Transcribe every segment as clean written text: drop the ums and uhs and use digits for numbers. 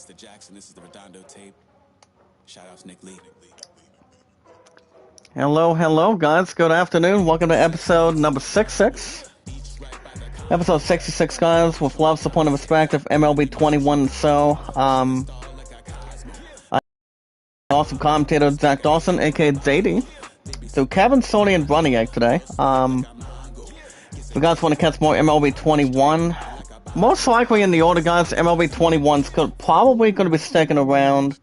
The Jackson, this is the Redondo tape. Shout out to Nick Lee. Hello, guys. Good afternoon. Welcome to episode number 66. Episode 66, guys, with love, support, and respect of MLB 21. So, awesome commentator Zach Dawson, aka Zadie. So, Kevin, Sony, and Running Egg today. If you guys want to catch more MLB 21, most likely in the order, guys, MLB 21's probably going to be sticking around,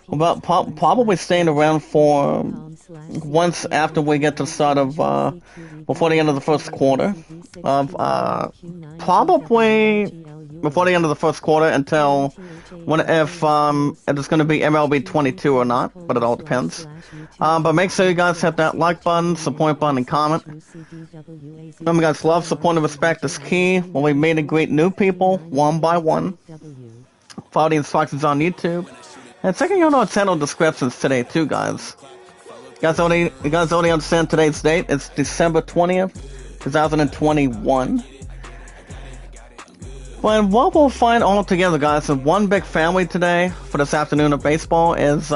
probably staying around for once after we get to the start of, before the end of the first quarter, probably before the end of the first quarter until if it's going to be MLB 22 or not, but it all depends. But make sure you guys hit that like button, support button, and comment. Remember, guys, love, support, and respect is key when we meet and greet new people one by one. Follow the instructions on YouTube. And checking out our channel descriptions today, too, guys. You guys already understand today's date. It's December 20th, 2021. Well, what we'll find all together, guys, in one big family today for this afternoon of baseball is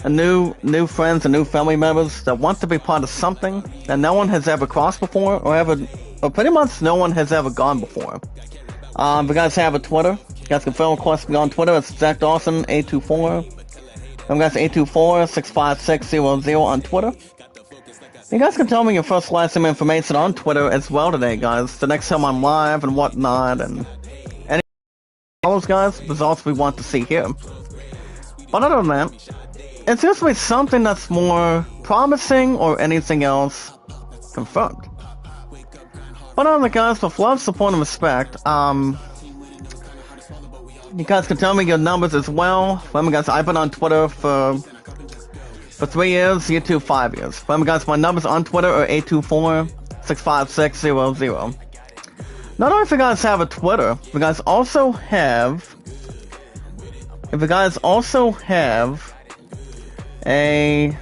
new friends and new family members that want to be part of something that no one has ever crossed before, or pretty much no one has ever gone before. If you guys have a Twitter, you guys can friend request me on Twitter. It's Zach Dawson 824. I'm guys 824-65600 on Twitter. You guys can tell me your first last name information on Twitter as well today, guys. The next time I'm live and whatnot, and any of those guys, results we want to see here. But other than that, it's usually something that's more promising or anything else confirmed. But other than that, guys, with love, support, and respect, you guys can tell me your numbers as well. Remember, guys, I've been on Twitter for 3 years, YouTube 5 years. Remember, guys, my numbers on Twitter are 824-65600. Not only if you guys have a Twitter, if you guys also have a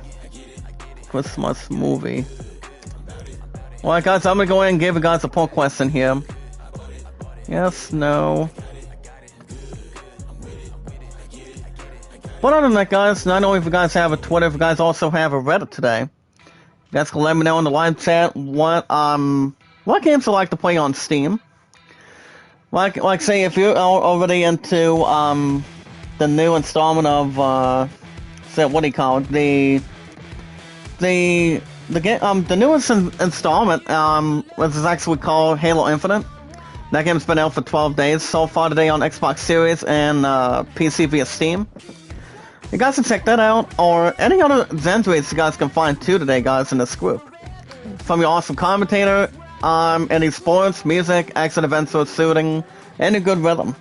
Christmas movie. Alright, guys, I'm gonna go ahead and give you guys a poll question here. Yes, no. But other than that, guys, not only if you guys have a Twitter, if you guys also have a Reddit today, you guys can let me know in the live chat what games you like to play on Steam. Like say if you're already into the new installment of what do you call it? The newest installment which is actually called Halo Infinite. That game's been out for 12 days so far today on Xbox Series and PC via Steam. You guys can check that out, or any other Zendrates you guys can find too today, guys, in this group. From your awesome commentator, any sports, music, action, events, or shooting, any good rhythm.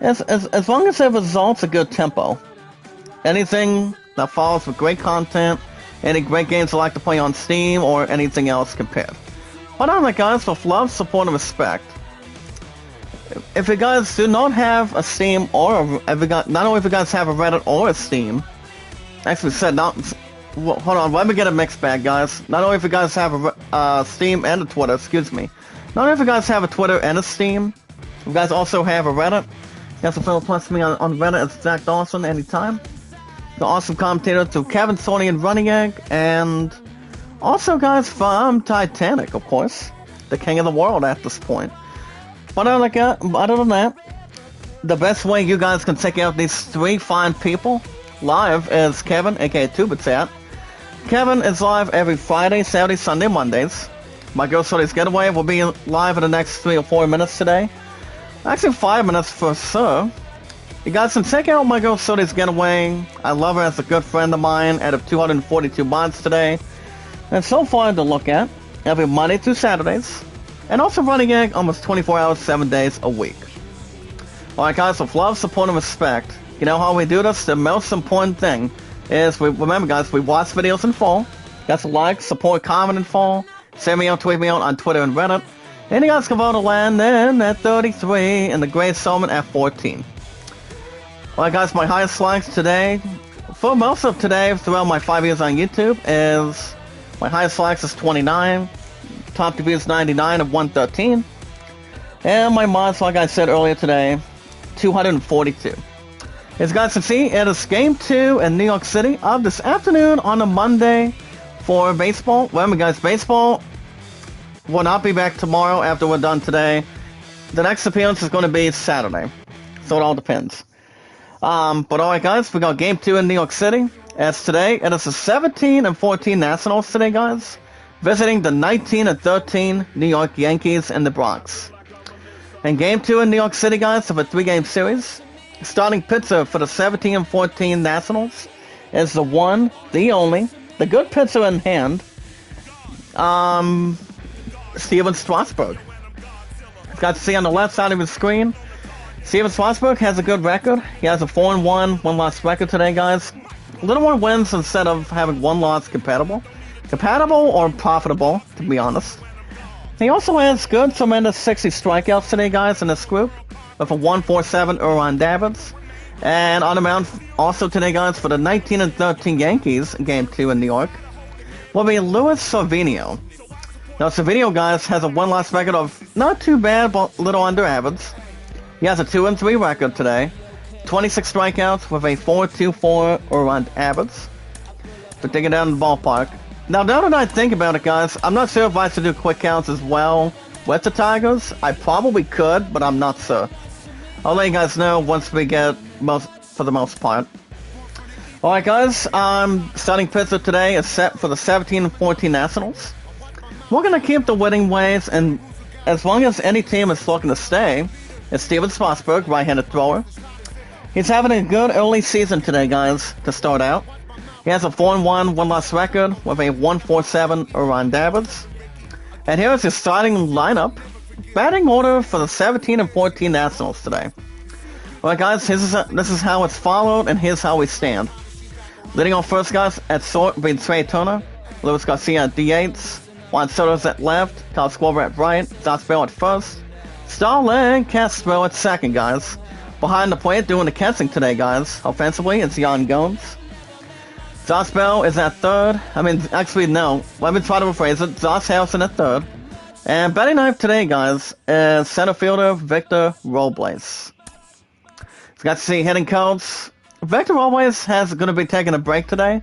As long as it results a good tempo. Anything that follows with great content, any great games you like to play on Steam, or anything else compared. But on that, guys, with love, support, and respect. If you guys do not have a Steam not only if you guys have a Reddit or a Steam, actually said not. Hold on, let me get a mixed bag, guys. Not only if you guys have a Steam and a Twitter, excuse me. Not only if you guys have a Twitter and a Steam, if you guys also have a Reddit. You guys can follow plus me on Reddit. It's Zach Dawson anytime. The awesome commentator to Kevin, Sony, and Running Egg, and also, guys, from Titanic, of course, the king of the world at this point. But other than that, the best way you guys can check out these three fine people live is Kevin, aka Tubichat. Kevin is live every Friday, Saturday, Sunday, Mondays. My Girl Sony's Getaway will be live in the next 3 or 4 minutes today. Actually, 5 minutes for sure. You guys can check out My Girl Sony's Getaway. I love her as a good friend of mine out of 242 mods today. And so far to look at every Monday through Saturdays. And also Running Egg almost 24 hours, 7 days a week. Alright, guys, with love, support, and respect. You know how we do this? The most important thing is, remember, guys, we watch videos in full. Guys, like, support, comment in full. Send me out, tweet me out on Twitter and Reddit. And you guys can vote to land in at 33 and the Great Solomon at 14. Alright, guys, my highest likes today, for most of today, throughout my 5 years on YouTube, is my highest likes is 29. Top reviews 99 of 113. And my mods, like I said earlier today, 242. As you guys can see, it is Game 2 in New York City of this afternoon on a Monday for baseball. Remember guys, baseball will not be back tomorrow after we're done today. The next appearance is going to be Saturday. So it all depends. But alright guys, we got Game 2 in New York City. As today, it is the 17 and 14 Nationals today guys, visiting the 19 and 13 New York Yankees in the Bronx. And Game 2 in New York City guys of a 3-game series. Starting pitcher for the 17 and 14 Nationals is the one, the only, the good pitcher in hand, Steven Strasburg. You got to see on the left side of his screen, Steven Strasburg has a good record. He has a 4-1, 1-loss record today, guys. A little more wins instead of having 1 loss compatible. Compatible or profitable, to be honest. He also has good, tremendous 60 strikeouts today, guys, in this group, with a 1.47 earned average. And on the mound also today, guys, for the 19 and 13 Yankees in Game 2 in New York, will be Luis Cervinho. Now, Cervinho, guys, has a 1-loss record of not too bad, but a little under average. He has a 2-3 record today, 26 strikeouts with a 4.24 earned average. But taking down the ballpark. Now that I think about it, guys, I'm not sure if I should do quick counts as well with the Tigers. I probably could, but I'm not sure. I'll let you guys know once we get for the most part. Alright guys, starting pitcher today is set for the 17 and 14 Nationals. We're going to keep the winning ways, and as long as any team is looking to stay, it's Steven Strasburg, right-handed thrower. He's having a good early season today, guys, to start out. He has a 4-1, 1-loss record with a 1.47 earned average. And here's his starting lineup. Batting order for the 17 and 14 Nationals today. Alright guys, this is how it's followed, and here's how we stand. Leading off first, guys, at short being Trey Turner. Luis Garcia at DH. Juan Soto's at left, Kyle Schwarber at right, Josh Bell at first, Starling Castro at second, guys. Behind the plate doing the catching today, guys. Offensively, it's Yan Gomes. Josh Bell is at third. Actually, no. Let me try to rephrase it. Josh Harrison at third. And batting ninth today, guys, is center fielder Victor Robles. So got to see hitting codes. Victor Robles is going to be taking a break today.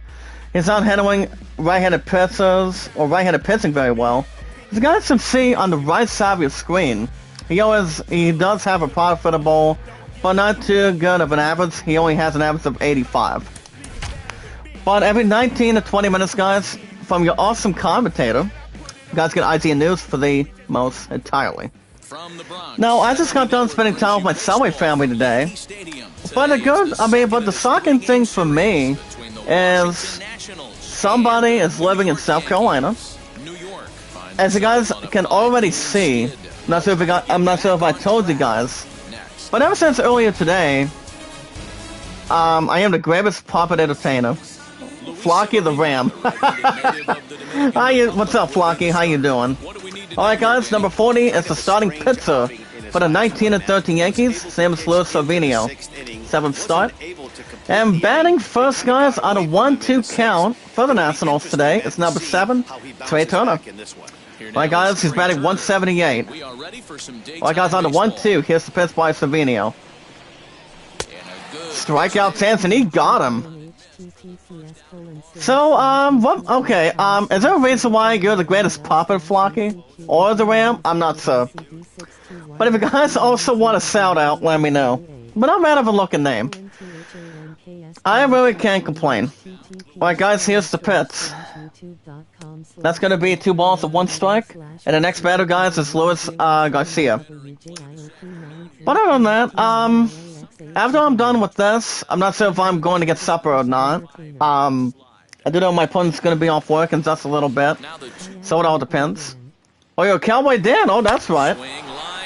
He's not handling right-handed pitchers or right-handed pitching very well. As you guys can see on the right side of your screen, he does have a profitable, but not too good of an average. He only has an average of 85. But every 19 to 20 minutes, guys, from your awesome commentator, you guys get IGN News for the most entirely. Now, I just got done spending time with my Subway family today. But the shocking thing for me is somebody is living in South Carolina. As you guys can already see, I'm not sure if I told you guys, but ever since earlier today, I am the greatest puppet entertainer. Flocky the Ram. What's up, Flocky? How you doing? Alright guys, number 40 is the starting pitcher for the 19 and 13 Yankees, same as Luis Cervinho. 7th start. And batting first, guys, on a 1-2 count for the Nationals today is number 7, Trey Turner. Alright guys, he's batting 178. Alright guys, on the 1-2, here's the pitch by Cervinho. Strikeout chance, and he got him. So, okay, is there a reason why you're the greatest puppet, Flocky? Or the Ram? I'm not sure. But if you guys also want to shout out, let me know. But I'm out of a looking name. I really can't complain. Alright guys, here's the pitch. That's going to be 2 balls and 1 strike. And the next batter, guys, is Luis Garcia. But other than that, after I'm done with this, I'm not sure if I'm going to get supper or not. I do know my opponent's going to be off work in just a little bit. So it all depends. Oh, yo, Cowboy Dan. Oh, that's right.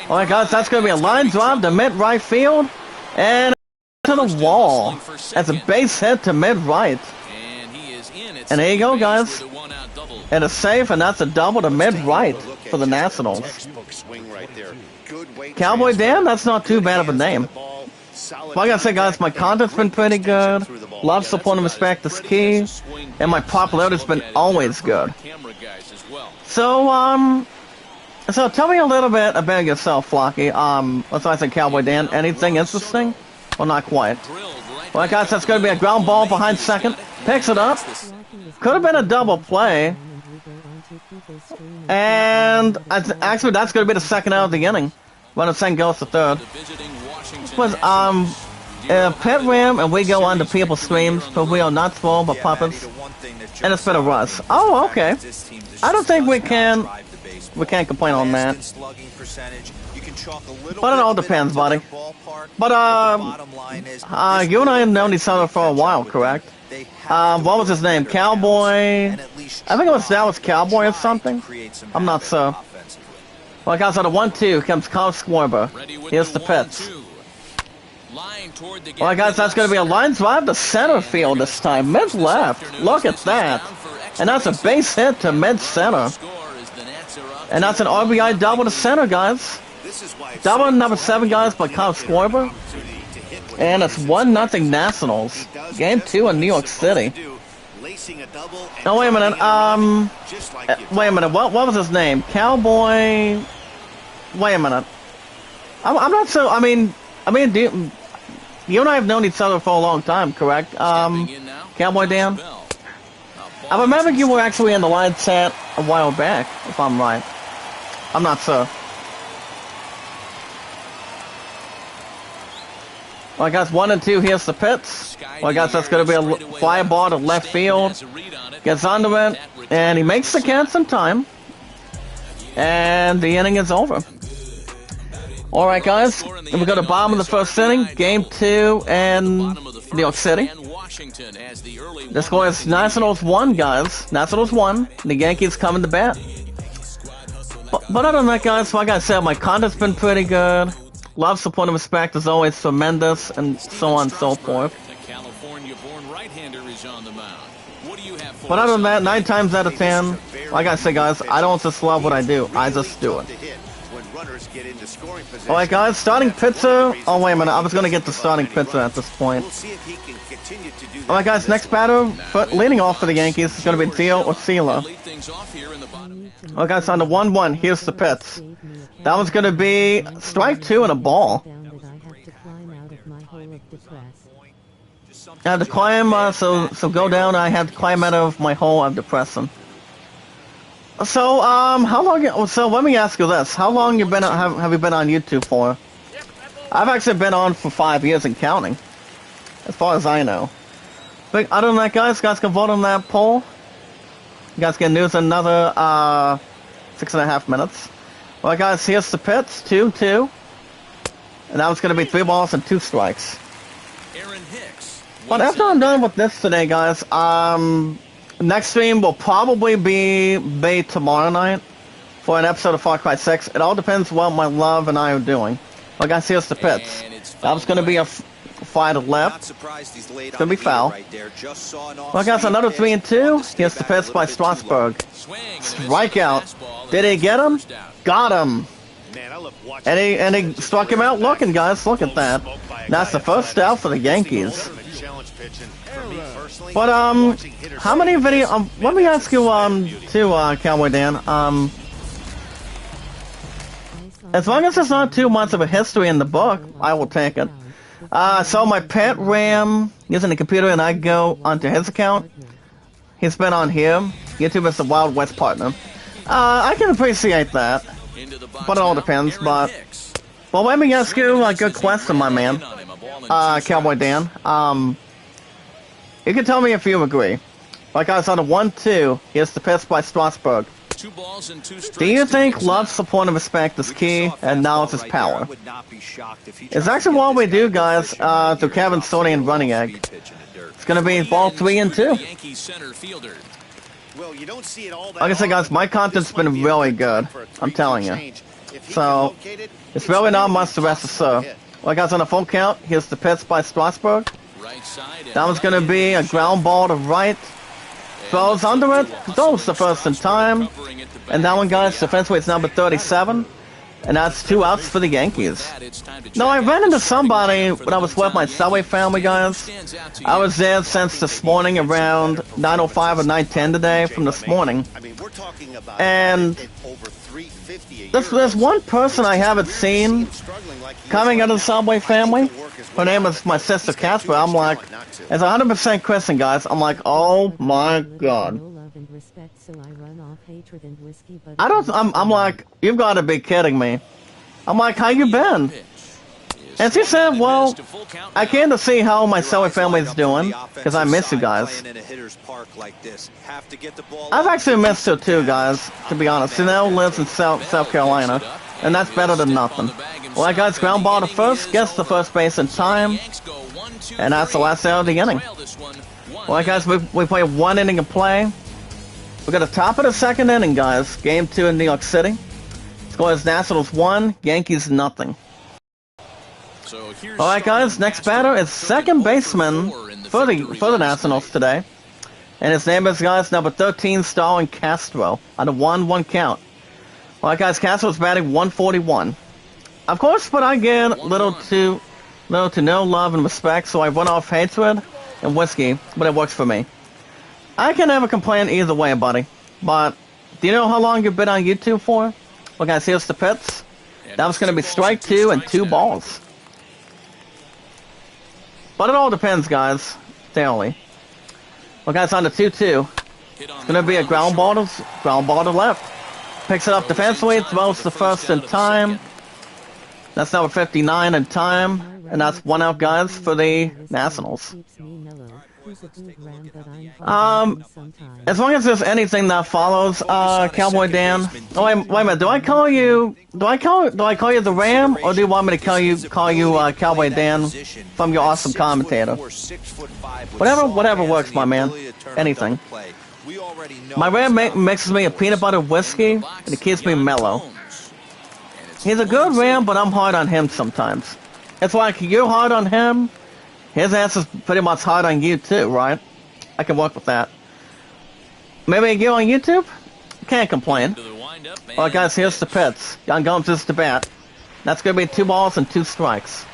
Alright guys, that's going to be a line drive to mid-right field. And to the wall. That's a base hit to mid-right. And there you go, guys. And a safe, and that's a double to mid-right for the Nationals. Cowboy Dan, that's not too bad of a name. Like I said, guys, my content's been pretty good. Love, support, and respect is key. And my popularity's been always good. So, So tell me a little bit about yourself, Flocky. Let's say Cowboy Dan. Anything interesting? Well, not quite. Well, guys, that's going to be a ground ball behind second. Picks it up. Could have been a double play. And actually, that's going to be the second out of the inning. Runner second goes to third. Was Pet Ram and we go on to people's streams, but we are not small but puppets. And it's been a rush. Oh, okay. I don't think we can't complain on that. But it all depends, buddy. But you and I have known each other for a while, correct? What was his name? Cowboy? I think it was Dallas Cowboy or something. I'm not sure. Well, guys, on the 1-2 comes Kyle Schwarber. Here's the pitch. Well, guys, that's going to be a line drive to center field this time. Mid-left. Look at that. And that's a base hit to mid-center. And that's an RBI double to center, guys. Double number 7, guys, by Kyle Schwarber. And it's 1-0 Nationals. Game 2 in New York City. Oh, wait a minute. Wait a minute. What was his name? Cowboy. Wait a minute. I'm not so. I mean, you and I have known each other for a long time, correct? Cowboy Dan. I remember you were actually in the live chat a while back, if I'm right. I'm not sure. Well, guys, 1 and 2. Here's the pitch. Well, guys, that's going to be a fly ball to left field. Gets under it, and he makes the catch in time. And the inning is over. All right, guys, and we go to bottom of the first inning. Game 2 in New York City. The score is Nationals 1, guys. Nationals 1. The Yankees coming to bat. But other than that, guys, like I said, my content's been pretty good. Love, support, and respect is always tremendous, and so on and so forth. But other than that, 9 times out of 10, like I say, guys, I don't just love what I do. I just do it. Alright, guys, starting pitcher. Oh, wait a minute. I was going to get the starting pitcher at this point. Alright, guys, next batter, leading off for the Yankees, is going to be Theo Osila. Alright, guys, on the 1-1, here's the pitch. That one's going to be strike 2 and a ball. I have to climb, so go down. I have to climb out of my hole of depression. So, how long? So, let me ask you this: how long have you been on YouTube for? I've actually been on for 5 years and counting, as far as I know. But other than that, guys can vote on that poll. You guys get news in another 6.5 minutes. Well, guys, here's the pitch, 2-2, and that was going to be 3 balls and 2 strikes. But after I'm done with this today, guys, next stream will probably be tomorrow night for an episode of Far Cry 6. It all depends what my love and I are doing. Well, guys, here's the pitch. That was going to be a fly to left. It's going to be foul. Well, guys, another 3-2. Here's the pitch by Strasburg. Strikeout. Did he get him? Got him. And he struck him out looking, guys. Look at that. That's the first out for the Yankees. But, how many video, let me ask you, too, Cowboy Dan, as long as it's not too much of a history in the book, I will take it. So my pet Ram using the computer and I go onto his account. He's been on here. YouTube is the Wild West partner. I can appreciate that. But it all depends, but... Well, let me ask you a good question, my man. Cowboy Dan. You can tell me if you agree. Like I was on a 1-2, here's the pitch by Strasburg. Do you think love, support, and respect is key, and knowledge is power? It's actually what we do, guys, through Kevin, Sony, and Running Egg. It's going to be ball 3 and 2. Like I said, guys, my content's been really good. I'm telling you. So, it's really not much to rest assured. Like I was on a full count, here's the pitch by Strasburg. That one's going to be a ground ball to right. Throws under it. Goes the first in time. And that one, guys, defense weight's number 37. And that's 2 outs for the Yankees. No, I ran into somebody when I was with my Subway family, guys. I was there since this morning around 9:05 or 9:10 today from this morning. And there's one person I haven't seen coming out of the Subway family. Her name is my sister Casper. I'm like, it's 100% Kristen, guys. I'm like, oh my god. I'm like, you've got to be kidding me. I'm like, how you been? And she said, well, I came to see how my Subway family's doing, because I miss you guys. I've actually missed her too, guys, to be honest. She now lives in South Carolina, and that's better than nothing. Well, that guy's ground ball to first, gets to first base in time, and that's the last out of the inning. Well, guys, we play 1 inning of play. We got the top of the 2nd inning, guys. Game 2 in New York City. Score is Nationals 1, Yankees nothing. Alright, guys, next batter is second baseman for the Nationals today. And his name is, guys, number 13, Starlin Castro, on a 1-1 count. Alright, guys, Castro's batting 141. Of course, but I get little to no love and respect, so I run off hatred and whiskey, but it works for me. I can never complain either way, buddy. But, do you know how long you've been on YouTube for? Well, guys, here's the pitch. That was going to be strike 2 and 2 balls. But it all depends, guys. Daily. Well, guys, on the 2-2. It's going to be a ground ball to left. Picks it up defensively, throws the first in time. That's number 59 in time. And that's 1 out, guys, for the Nationals. As long as there's anything that follows, Cowboy Dan. Oh, wait a minute. Do I call you the Ram, or do you want me to call you Cowboy Dan from your awesome commentator? Whatever works, my man. Anything. My Ram mixes me a peanut butter whiskey, and it keeps me mellow. He's a good Ram, but I'm hard on him sometimes. It's like you're hard on him. His ass is pretty much hard on you too, right? I can work with that. Maybe you on YouTube? Can't complain. Alright, guys, here's the pitch. Young Gomes is the bat. That's gonna be 2 balls and 2 strikes.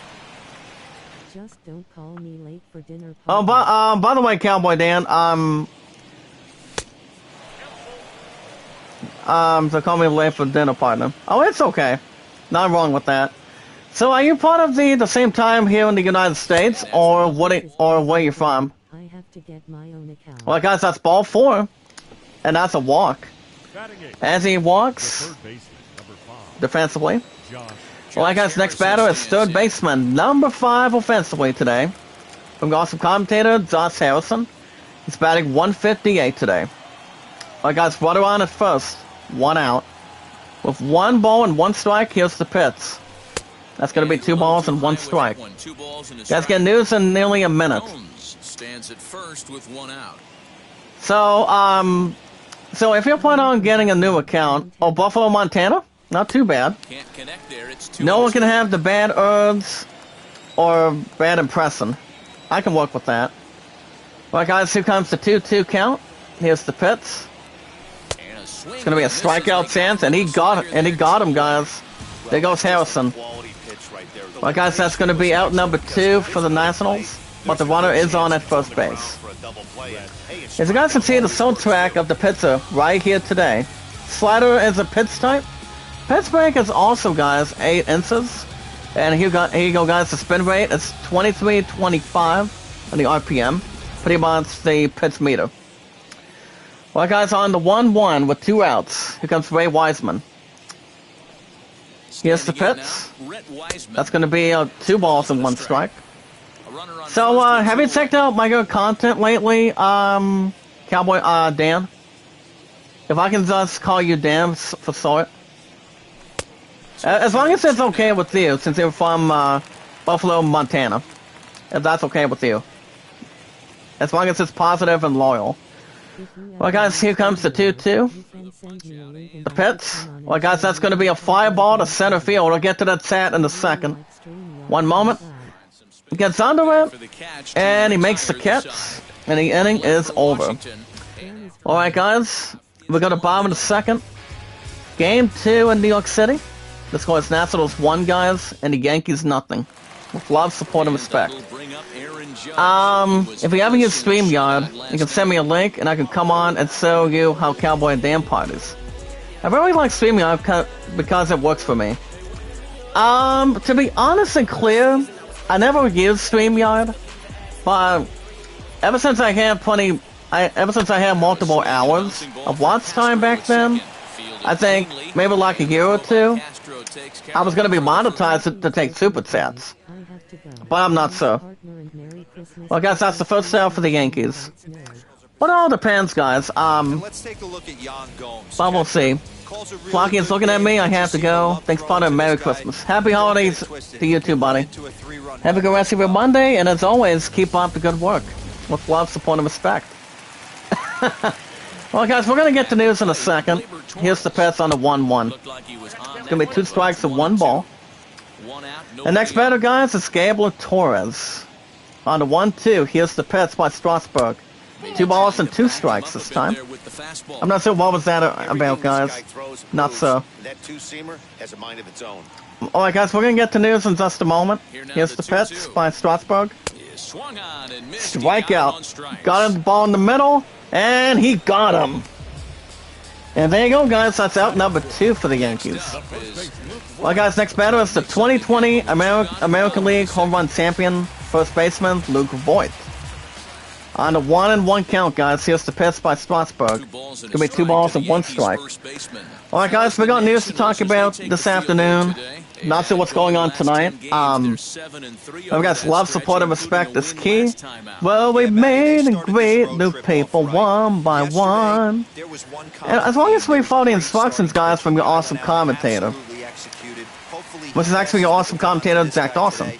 Just don't call me late for dinner. Oh, by the way, Cowboy Dan, so call me late for dinner, partner. Oh, it's okay. Not wrong with that. So, are you part of the same time here in the United States, or where you from? I have to get my own account. Well, guys, that's ball 4, and that's a walk. As he walks defensively. Well, guys, next batter is third baseman, number 5 offensively today. From the awesome commentator, Josh Harrison. He's batting 158 today. Well, guys, runner on at first, 1 out. With 1 ball and 1 strike, here's the pitch. That's going to be 2 balls and 1 strike. Guys, get news in nearly a minute. Stands at first with 1 out. So if you're planning on getting a new account, Buffalo, Montana, not too bad. Can't connect there. It's No one can have the bad words or bad impression. I can work with that. Alright, guys, here comes the 2-2 count. Here's the pitch. It's going to be a strikeout chance, and he got him, guys. There goes Harrison. Well, guys, that's going to be out number 2 for the Nationals, but the runner is on at first base. As you guys can see, the soundtrack of the pitcher right here today. Slider is a pitch type. Pitch break is also, guys, 8 inches. And here you go, guys, the spin rate is 23.25 on the RPM. Pretty much the pitch meter. Well, guys, on the 1-1 with 2 outs. Here comes Ray Wiseman. Here's the pitch. That's going to be 2 balls and 1 strike. So, have you checked out my good content lately, Cowboy Dan? If I can just call you Dan for short. As long as it's okay with you, since you're from Buffalo, Montana. If that's okay with you. As long as it's positive and loyal. Well, guys, here comes the 2-2. The pitch. Well, guys, that's going to be a fly ball to center field. We'll get to that stat in a second. 1 moment. He gets under it, and he makes the catch, and the inning is over. Alright, guys, we got a bottom of the 2nd. Game 2 in New York City. The score is Nationals 1, guys, and the Yankees nothing. With love, support, and respect. If you haven't used StreamYard, you can send me a link, and I can come on and show you how Cowboy and Dan parties. I really like StreamYard because it works for me. To be honest and clear, I never used StreamYard, but ever since I had multiple hours of watch time back then, I think maybe like a year or two, I was going to be monetized to take super chats. But I'm not so. Well, guys, that's the first sale for the Yankees. But it all depends, guys. Let's take a look at Jan Gomes. But we'll see. Flocky is looking at me. I have to go. Thanks, Potter, and Merry Christmas. Happy holidays to you too, buddy. Have a good rest of your Monday, and as always, keep up the good work. With love, support, and respect. Well, guys, we're going to get to news in a second. Here's the pitch on the 1-1. It's going to be 2 strikes and 1 ball. The next batter, guys, is Gabriel Torres. On the 1-2, here's the pitch by Strasburg. 2 balls and 2 strikes this time. I'm not sure what was that about, guys. Not so. Alright, guys, we're going to get to news in just a moment. Here's the pitch by Strasburg. Strikeout. Got him the ball in the middle, and he got him. And there you go, guys. That's out number 2 for the Yankees. Well, guys, next batter is the 2020 American League Home Run Champion, first baseman Luke Voigt. On the 1-1 count, guys, here's the pitch by Strasburg. It's going to be 2 balls and 1 strike. Alright, guys, we got news to talk about this afternoon. Not sure what's going on tonight. I've got love, support, and respect is key. Well, we made and great new people one by one. And as long as we follow the instructions, guys, from your awesome commentator, which is actually your awesome commentator, Zach Dawson.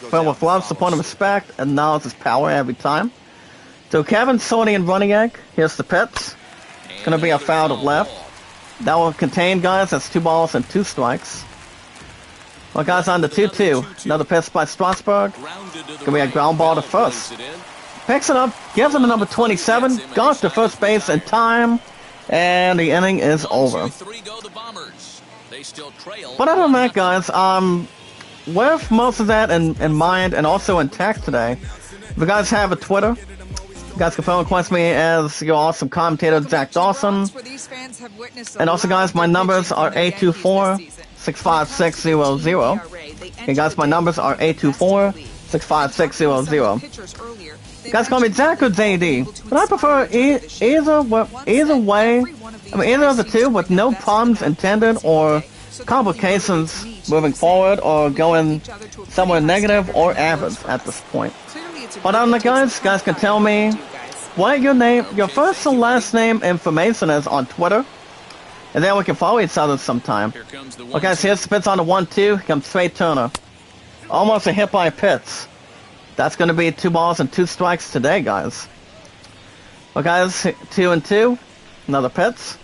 Filled with love, support, and respect, and knowledge is power every time. So Kevin, Sony, and Running Egg, here's the pitch. It's going to be a foul to left. That will contain, guys, that's 2 balls and 2 strikes. Well, guys, on the 2-2. Another pitch by Strasburg. It's going to be a ground ball to first. Picks it up, gives him the number 27, goes to first base in time, and the inning is over. But other than that, guys, with most of that in mind and also intact today, if you guys have a Twitter, you guys can phone request me as your awesome commentator, Zach Dawson. And also, guys, my numbers are 824-65600. Okay, guys, my numbers are 824-65600. You guys call me Zach or JD, but I prefer either way. I mean, either of the two with no problems intended or complications moving forward or going somewhere negative or average at this point. But on the guys can tell me what your first and last name information is on Twitter, and then we can follow each other sometime. Okay, guys, here's the pitch on the 1-2. Here comes Trey Turner. Almost a hit by a pitch. That's going to be 2 balls and 2 strikes today, guys. Well, guys, 2-2. Another pitch.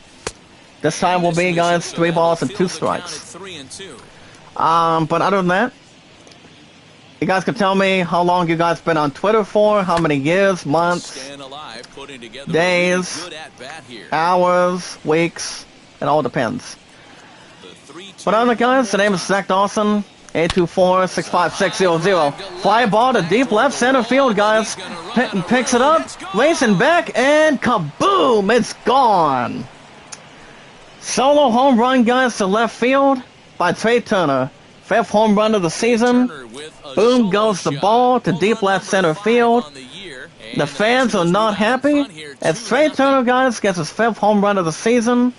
This time will be, guys, 3 balls and 2 strikes. But other than that, you guys can tell me how long you guys been on Twitter for, how many years, months, days, hours, weeks, it all depends. But other than that, guys, the name is Zach Dawson, 824-65600. Fly ball to deep left center field, guys. Picks it up, racing back, and kaboom! It's gone. Solo home run, guys, to left field by Trey Turner. 5th home run of the season. Boom goes the ball to deep left center field. The fans are not happy as Trey Turner, guys, gets his 5th home run of the season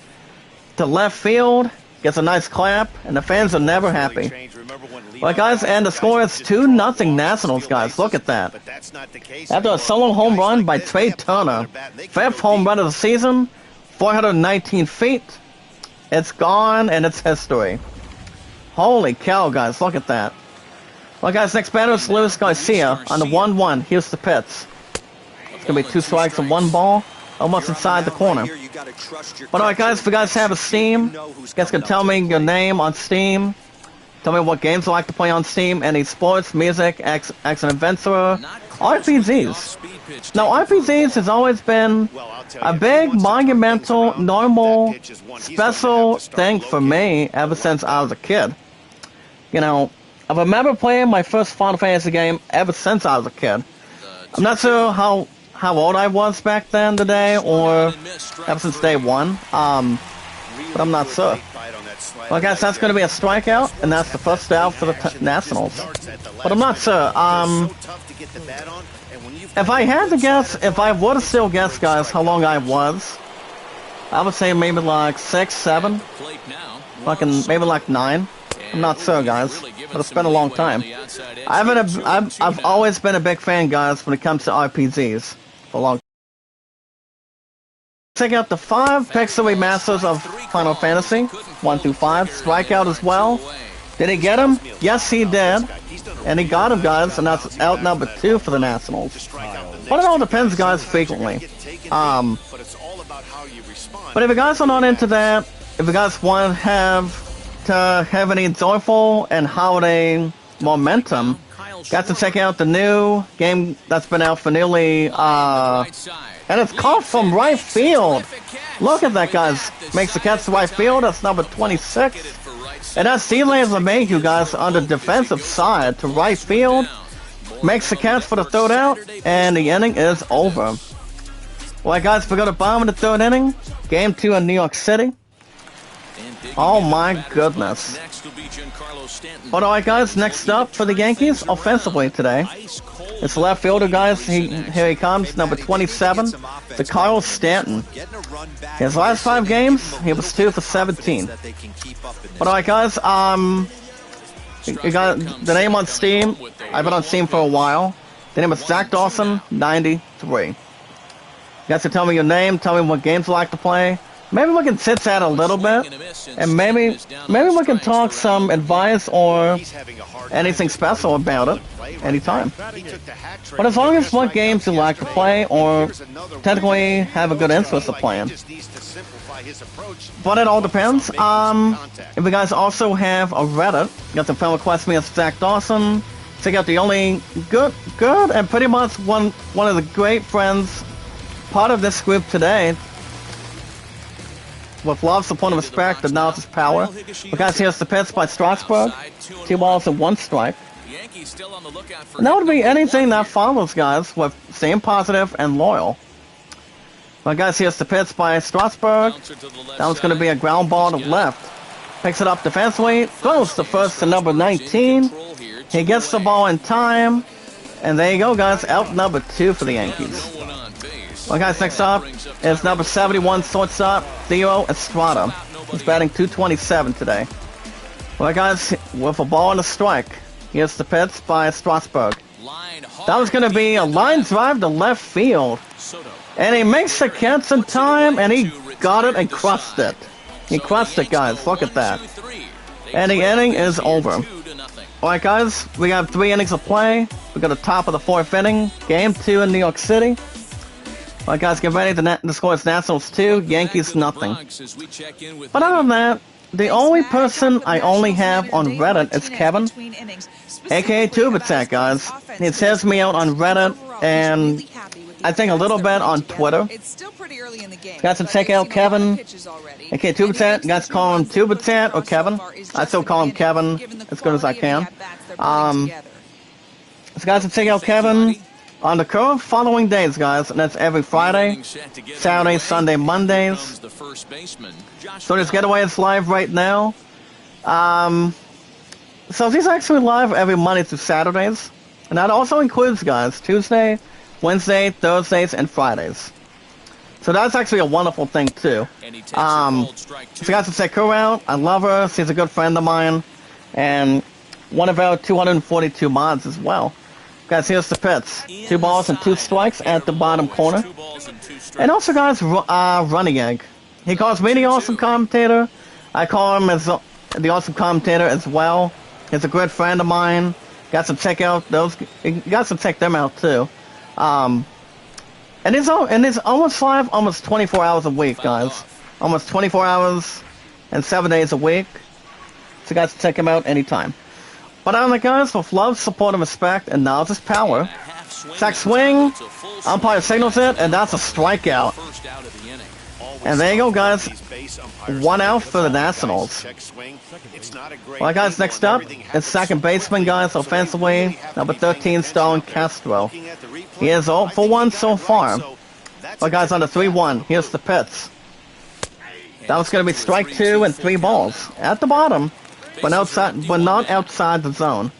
to left field. Gets a nice clap, and the fans are never happy. Well, guys, and the score is 2-0 Nationals, guys. Look at that. After a solo home run by Trey Turner, 5th home run of the season, 419 feet. It's gone, and it's history. Holy cow, guys, look at that. Well, guys, next batter is Luis Garcia on the 1-1. Here's the pitch. It's going to be 2 strikes and 1 ball, almost inside the corner. But alright, guys, if you guys have a Steam, you guys can tell me your name on Steam. Tell me what games you like to play on Steam. Any sports, music, action adventure, RPGs. Now, RPGs has always been a big, monumental, normal, special thing for me ever since I was a kid. You know, I remember playing my first Final Fantasy game ever since I was a kid. I'm not sure how old I was back then today, or ever since day one, but I'm not sure. Well, I guess that's going to be a strikeout, and that's the first out for the Nationals. But I'm not sure. If I had to guess, if I would have still guessed, guys, how long I was, I would say maybe like 6, 7, fucking maybe like 9. I'm not sure, guys, but it's been a long time. I've always been a big fan, guys, when it comes to RPGs for a long time. Check out the 5 pixel remasters of Final Fantasy 1 through 5. Strikeout as well. Did he get him? Yes, he did. And he got him, guys, and that's out number 2 for the Nationals. But it all depends, guys, frequently. But if you guys are not into that, if you guys want to have any joyful and holiday momentum, got to check out the new game that's been out for nearly, and it's caught from right field. Look at that, guys. Makes the catch to right field. That's number 26. And that's D-Lanes LeMahieu, guys, on the defensive side to right field. Makes the catch for the third out, and the inning is over. Alright, guys, we go to bottom of the third inning. Game 2 in New York City. Oh my goodness. But alright, guys, next up for the Yankees offensively today. It's the left fielder, guys. Here he comes, number 27, the Carlos Stanton. His last 5 games, he was 2 for 17. But alright, guys, you got the name on Steam. I've been on Steam for a while. The name is Zach Dawson, 93. You guys can tell me your name, tell me what games you like to play. Maybe we can chit chat a little bit, and maybe we can talk some advice or anything special about it anytime. But as long as what games you like to play or technically have a good interest of playing. But it all depends. If you guys also have a Reddit, you got some friend request me as Zach Dawson. Check out the only good and pretty much one of the great friends part of this group today. With love, support, and respect, and knowledge is power. But guys, here's the pitch by Strasburg. 2 balls and 1 strike. And that would be anything that follows, guys, with staying positive and loyal. But guys, here's the pitch by Strasburg. That one's going to be a ground ball to left. Picks it up defensively. Throws the first to number 19. He gets the ball in time. And there you go, guys. Out number 2 for the Yankees. Well, guys, next up is number 71 shortstop, Theo Estrada. He's batting .227 today. Well, guys, with a ball and a strike, here's the pitch by Strasburg. That was going to be a line drive to left field. And he makes the catch in time, and he got it and crushed it. He crushed it, guys. Look at that. And the inning is over. Alright, guys, we have 3 innings of play. We got the top of the 4th inning. Game 2 in New York City. Alright, guys, get ready. The score is Nationals 2, Yankees nothing. But other than that, the only person I only have on Reddit is Kevin, aka Tubatek, guys. He says me out on Reddit, and I think a little bit on Twitter. Guys, to check out Kevin, aka Tubatek. Guys, call him Tubatek or Kevin. I still call him Kevin as good as I can. So guys, to check out Kevin on the current following days, guys, and that's every Friday, Saturday, Sunday, Mondays. So this getaway is live right now. So he's actually live every Monday through Saturdays. And that also includes, guys, Tuesday, Wednesday, Thursdays, and Fridays. So that's actually a wonderful thing, too. So guys, to check her out. I love her. She's a good friend of mine. And one of our 242 mods as well. Guys, here's the pitch. 2 balls and 2 strikes at the bottom corner. And also, guys, Running Egg. He calls me the awesome commentator. I call him as the awesome commentator as well. He's a good friend of mine. Got to check out those. Got to check them out too. And it's almost live, almost 24 hours a week, guys. Almost 24 hours and 7 days a week. so you guys can check him out anytime. But on the guys, with love, support, and respect, and knowledge is power. Sack swing, umpire signals it, and that's a strikeout. And there you go, guys. 1 out for the Nationals. Well, guys, next up is second baseman, guys, offensively, number 13, Stalin Castro. He is 0 for 1 so far. Well, guys, on the 3-1, here's the pitch. That was going to be strike 2 and 3 balls at the bottom, but not outside the zone.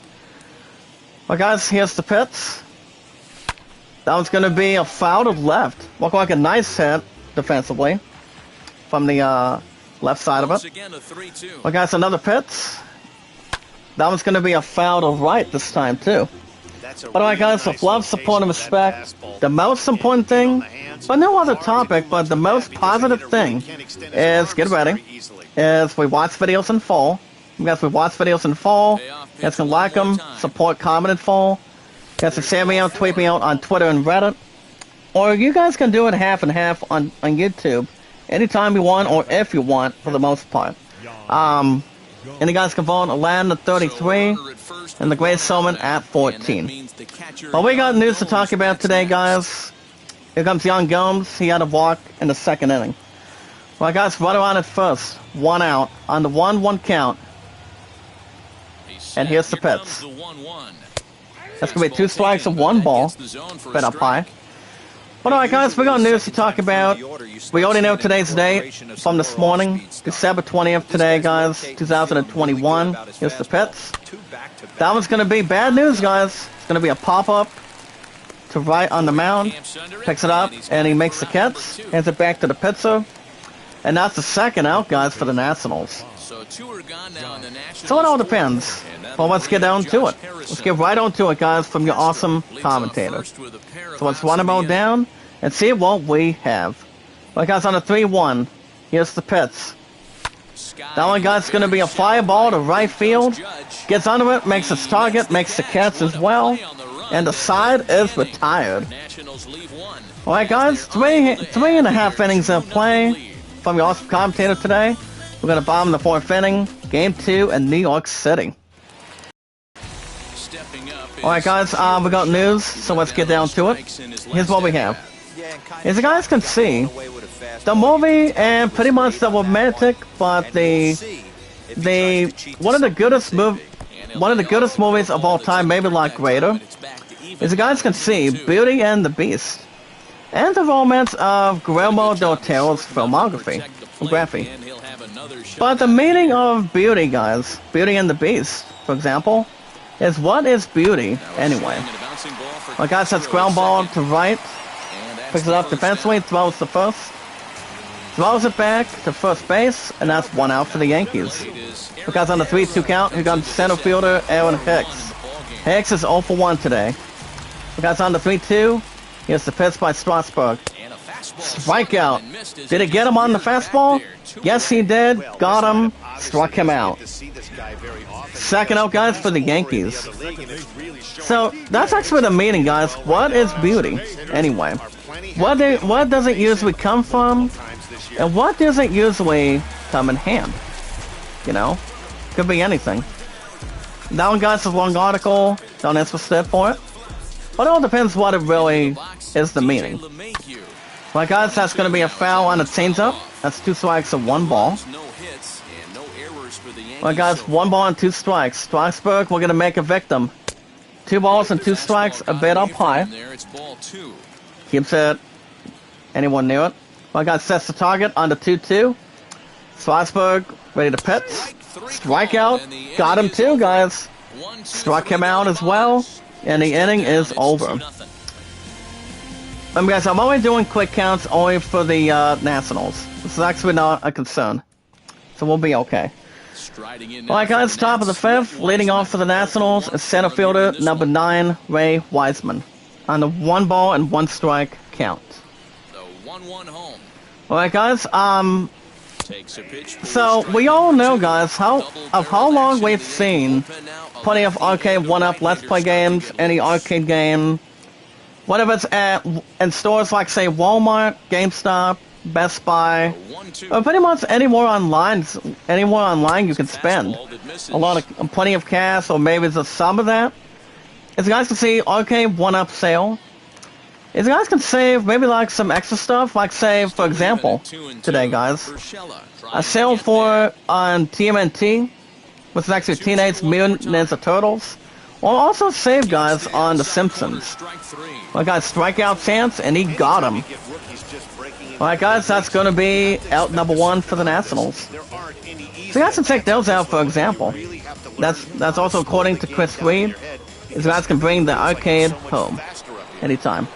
Well, guys, here's the pitch. That was going to be a foul to left. Looked like a nice hit defensively from the left side of it. Well, guys, another pitch. That was going to be a foul to right this time, too. But alright, guys, with love, support, and respect, the most important thing, but no other topic, but the most positive thing is, get ready, is we watch videos in full. You guys, we watch videos in full. You guys can like them, support, comment in full. You guys can share me out, tweet me out on Twitter and Reddit. Or you guys can do it half and half on YouTube. Anytime you want, or if you want, for the most part. And you guys can vote Aladdin at 33, and the Great Showman at 14. Well, we got news to talk about today, guys. Here comes Yan Gomes. He had a walk in the second inning. Well, guys, right around at first. 1 out on the 1-1 count. And here's the pitch. That's going to be 2 strikes and 1 ball. Bit up high. But alright, guys, we got news to talk about. We already know today's date from this morning. December 20th today, guys, 2021. Here's the pitch. That one's going to be bad news, guys. It's going to be a pop-up to right on the mound. Picks it up, and he makes the catch. Hands it back to the pitcher. And that's the second out, guys, for the Nationals. So it all depends. Well, let's get down to it. Let's get right on to it, guys, from your awesome commentator. So let's run them all down and see what we have. Well, guys, on the 3-1, here's the pitch. That one, guys, is going to be a fly ball to right field. Gets under it, makes its target, makes the catch as well. And the side is retired. Alright, guys, three and a half innings of play from your awesome commentator today. We're going to bomb the 4th inning, Game 2 in New York City. Alright, guys, we got news, so let's get down to it. Here's what we have. As you guys can see, the movie and pretty much the romantic, but one of the goodest movies of all time, maybe like greater. As you guys can see, Beauty and the Beast, and the romance of Guillermo del Toro's filmography. But the meaning of beauty, guys, Beauty and the Beast, for example, is what is beauty anyway? Well, guys, that's ground ball to right, picks it up defensively, throws the first, throws it back to first base, and that's 1 out for the Yankees. Well, guys, on the 3-2 count, here comes center fielder Aaron Hicks. Hicks is 0 for 1 today. Well, guys, on the 3-2, here's the pitch by Strasburg. Strikeout. Did it get him on the fastball? Yes, he did. Got him. Struck him out. Second out, guys, for the Yankees. So, that's actually the meaning, guys. What is beauty, anyway? What does it usually come from? And what does it usually come in hand? You know? Could be anything. That one, guys, is a long article. Don't ask for it. But it all depends what it really is the meaning. Well, guys, that's going to be a foul on a changeup. That's 2 strikes and 1 ball. Well, guys, 1 ball and 2 strikes. Strasburg, we're going to make a victim. 2 balls and 2 strikes, a bit up high. Keeps it. Anyone knew it? Well, guys, sets the target on the 2-2. Strasburg, ready to pitch. Strikeout. Got him too, guys. Struck him out as well. And the inning is over. Guys, I'm only doing quick counts only for the Nationals. This is actually not a concern. So we'll be okay. Alright, guys, top of the 5th, leading off for the Nationals is center fielder number 9, Ray Wiseman, on the 1 ball and 1 strike count. Alright, guys, so we all know, guys, how long we've seen plenty of arcade 1-up Let's Play games, any arcade game, whatever it's in stores like, say, Walmart, GameStop, Best Buy, or pretty much anywhere online you can spend. Plenty of cash, or maybe just some of that. As you guys can see, arcade 1-up sale. As you guys can save maybe like some extra stuff, like say, for example, today guys, a sale for on TMNT, which is actually Teenage Mutant Ninja Turtles. We'll also save guys on The Simpsons. Well guys, strikeout chance, and he got him. Alright guys, that's gonna be out #1 for the Nationals. So you guys can check those out for example. That's also according to Chris Reed. You guys can bring the arcade home anytime.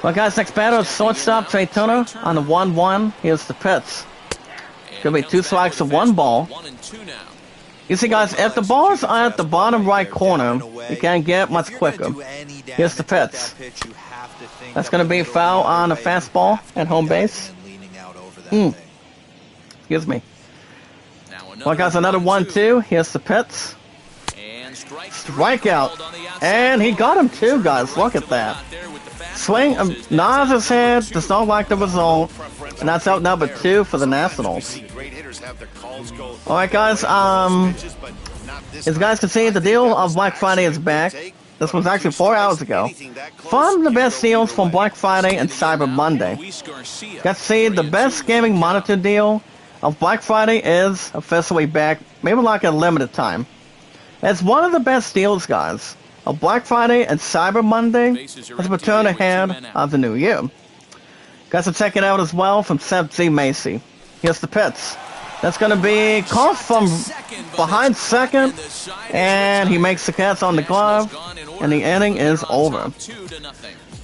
Well guys, next batter is shortstop Trey Turner on the 1-1. Here's the pitch. Gonna be 2 strikes to 1 ball. You see guys, if the ball's at the bottom right corner, you can't get much quicker. Here's the pitch. That's gonna be foul on a fastball at home base. Excuse me. Well guys, another 1-2. Here's the pitch. Strikeout. And he got him too, guys. Look at that. Swing, nods his head, does not like the result. And that's out #2 for the Nationals. Alright guys, as you guys can see, the deal of Black Friday is back. This was actually 4 hours ago. From the best deals from Black Friday and Cyber Monday. Got to see the best gaming monitor deal of Black Friday is officially back, maybe like a limited time. It's one of the best deals, guys, of Black Friday and Cyber Monday as we turn ahead of the new year. Guys, can check it out as well from Seb Z. Macy. Here's the pitch. That's going to be caught from behind second, and he makes the catch on the glove, and the inning is over.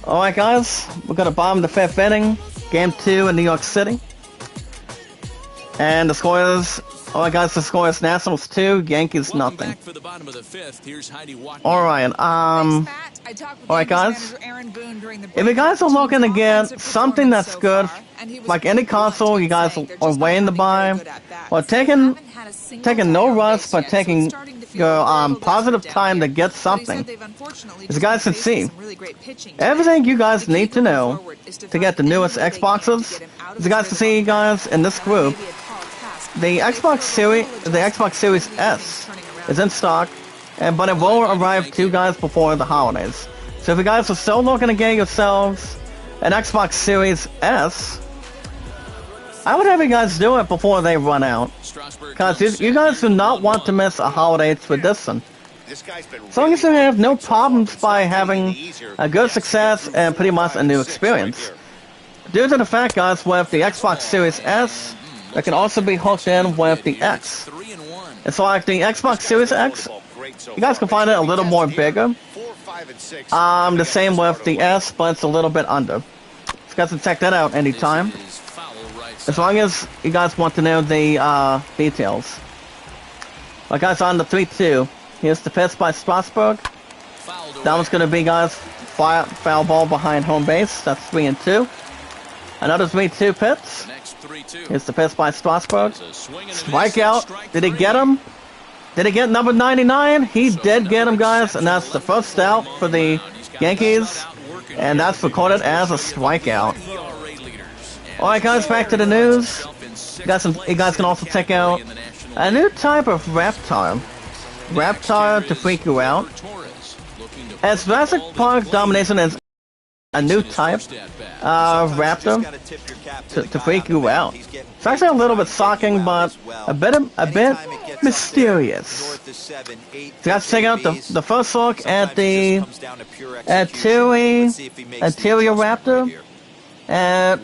Alright guys, we're going to bomb the 5th inning, Game 2 in New York City. And the score is, alright guys, the score is Nationals 2, Yankees nothing. Alright, alright guys, if you guys are looking to get something that's good, like any console you guys are waiting to buy, or taking no rush, but taking your positive time to get something, as you guys can see, everything you guys need to know to get the newest Xboxes, as you guys can see guys in this group, the Xbox Series S is in stock, but it will arrive to you guys before the holidays. So if you guys are still looking to get yourselves an Xbox Series S, I would have you guys do it before they run out, because you guys do not want to miss a holiday tradition. As long as you have no problems by having a good success and pretty much a new experience. Due to the fact, guys, with the Xbox Series S, it can also be hooked in with the X. It's like the Xbox Series X, you guys can find it a little more bigger. The same with the S, but it's a little bit under. So you guys can check that out anytime, as long as you guys want to know the details. Well guys, on the 3-2, here's the pitch by Strasburg. That one's going to be, guys, foul ball behind home base. That's 3-2. Another 3-2 pitch. Here's the pitch by Strasburg. Strikeout. Did he get him? Did he get number 99? He did get him, guys, and that's the first out for the Yankees, and that's recorded as a strikeout. Alright guys, back to the news. You guys can also check out a new type of Raptor. Raptor to freak you out. As Jurassic Park Domination is a new type of Raptor to freak you out. It's actually a little bit shocking, but a bit mysterious. So you guys check out the first look at the Anterior Raptor and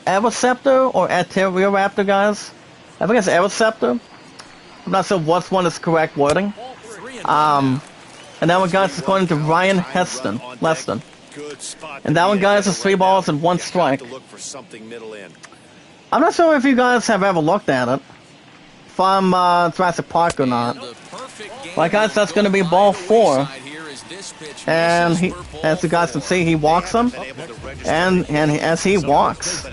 Aeroceptor or Anterior Raptor, guys. I think it's Aeroceptor. I'm not sure which one is correct wording. And that one, guys, is according to Ryan Leston. And that one, guys, is 3 balls and 1 strike. I'm not sure if you guys have ever looked at it from Jurassic Park or not. Well, guys, that's going to be ball 4. And he, as you guys can see, he walks him. And as he walks.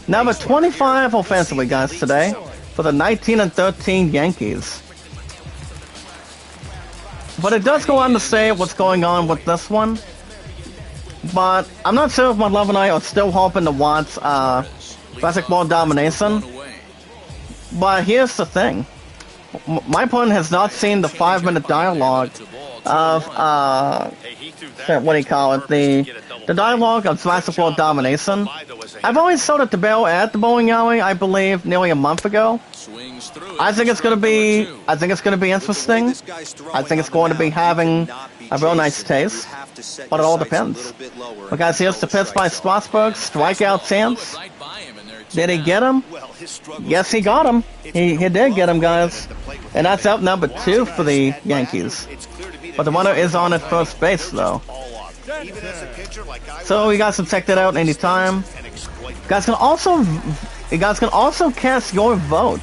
Number 25 offensively, guys, today for the 19-13 Yankees. But it does go on to say what's going on with this one. But I'm not sure if my love and I are still hoping to watch basketball domination. But here's the thing. My opponent has not seen the 5-minute dialogue of, what do you call it, the dialogue of basketball domination. I've always sold it to Bill at the bowling alley, I believe, nearly a month ago. I think it's gonna be interesting. I think it's going to be having a real nice taste, but it all depends. But guys, here's the pitch by Strasburg, strikeout chance. Did he get him? Yes, he got him. He did get him, guys. And that's out number 2 for the Yankees. But the runner is on at first base, though. So you guys can check that out anytime. You guys can also cast your vote.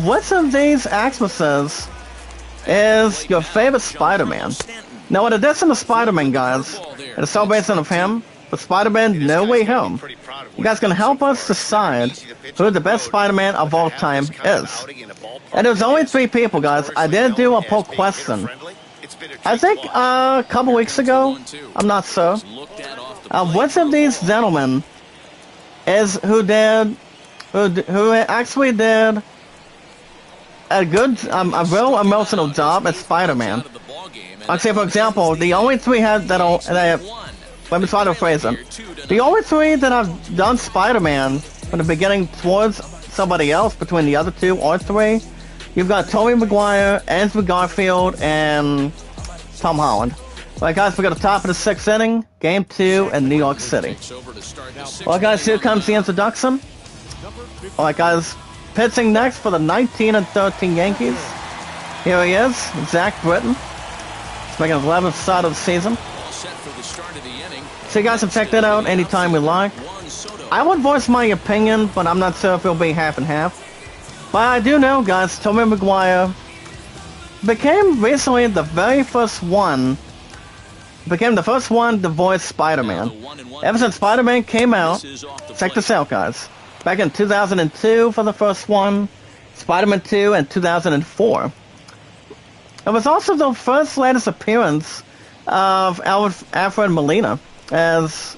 Which of these Xmas is your favorite Spider-Man? Now, in addition to Spider-Man, guys, in a celebration of him, for Spider-Man No Way Home, you guys can help us decide who the best Spider-Man of all time is. And there's only 3 people, guys. I did do a poll question. I think a couple weeks ago, I'm not sure. Which of these gentlemen is who actually did a good, a real emotional job as Spider-Man? I'd say, for example, the only 3 let me try to phrase it. The only 3 that have done Spider-Man from the beginning towards somebody else between the other 2 or 3, you've got Tobey Maguire, Andrew Garfield, and Tom Holland. Alright guys, we got the top of the 6th inning, Game 2 in New York City. Alright guys, here comes the introduction. Alright guys, pitching next for the 19-13 Yankees. Here he is, Zach Britton. He's making his 11th start of the season. So you guys can check that out anytime you like. I would voice my opinion, but I'm not sure if it'll be half and half. But I do know, guys, Tobey Maguire became recently the first one to voice Spider-Man. Ever since Spider-Man came out, check this out, guys. Back in 2002 for the first one, Spider-Man 2 in 2004. It was also the first latest appearance of Alfred Molina as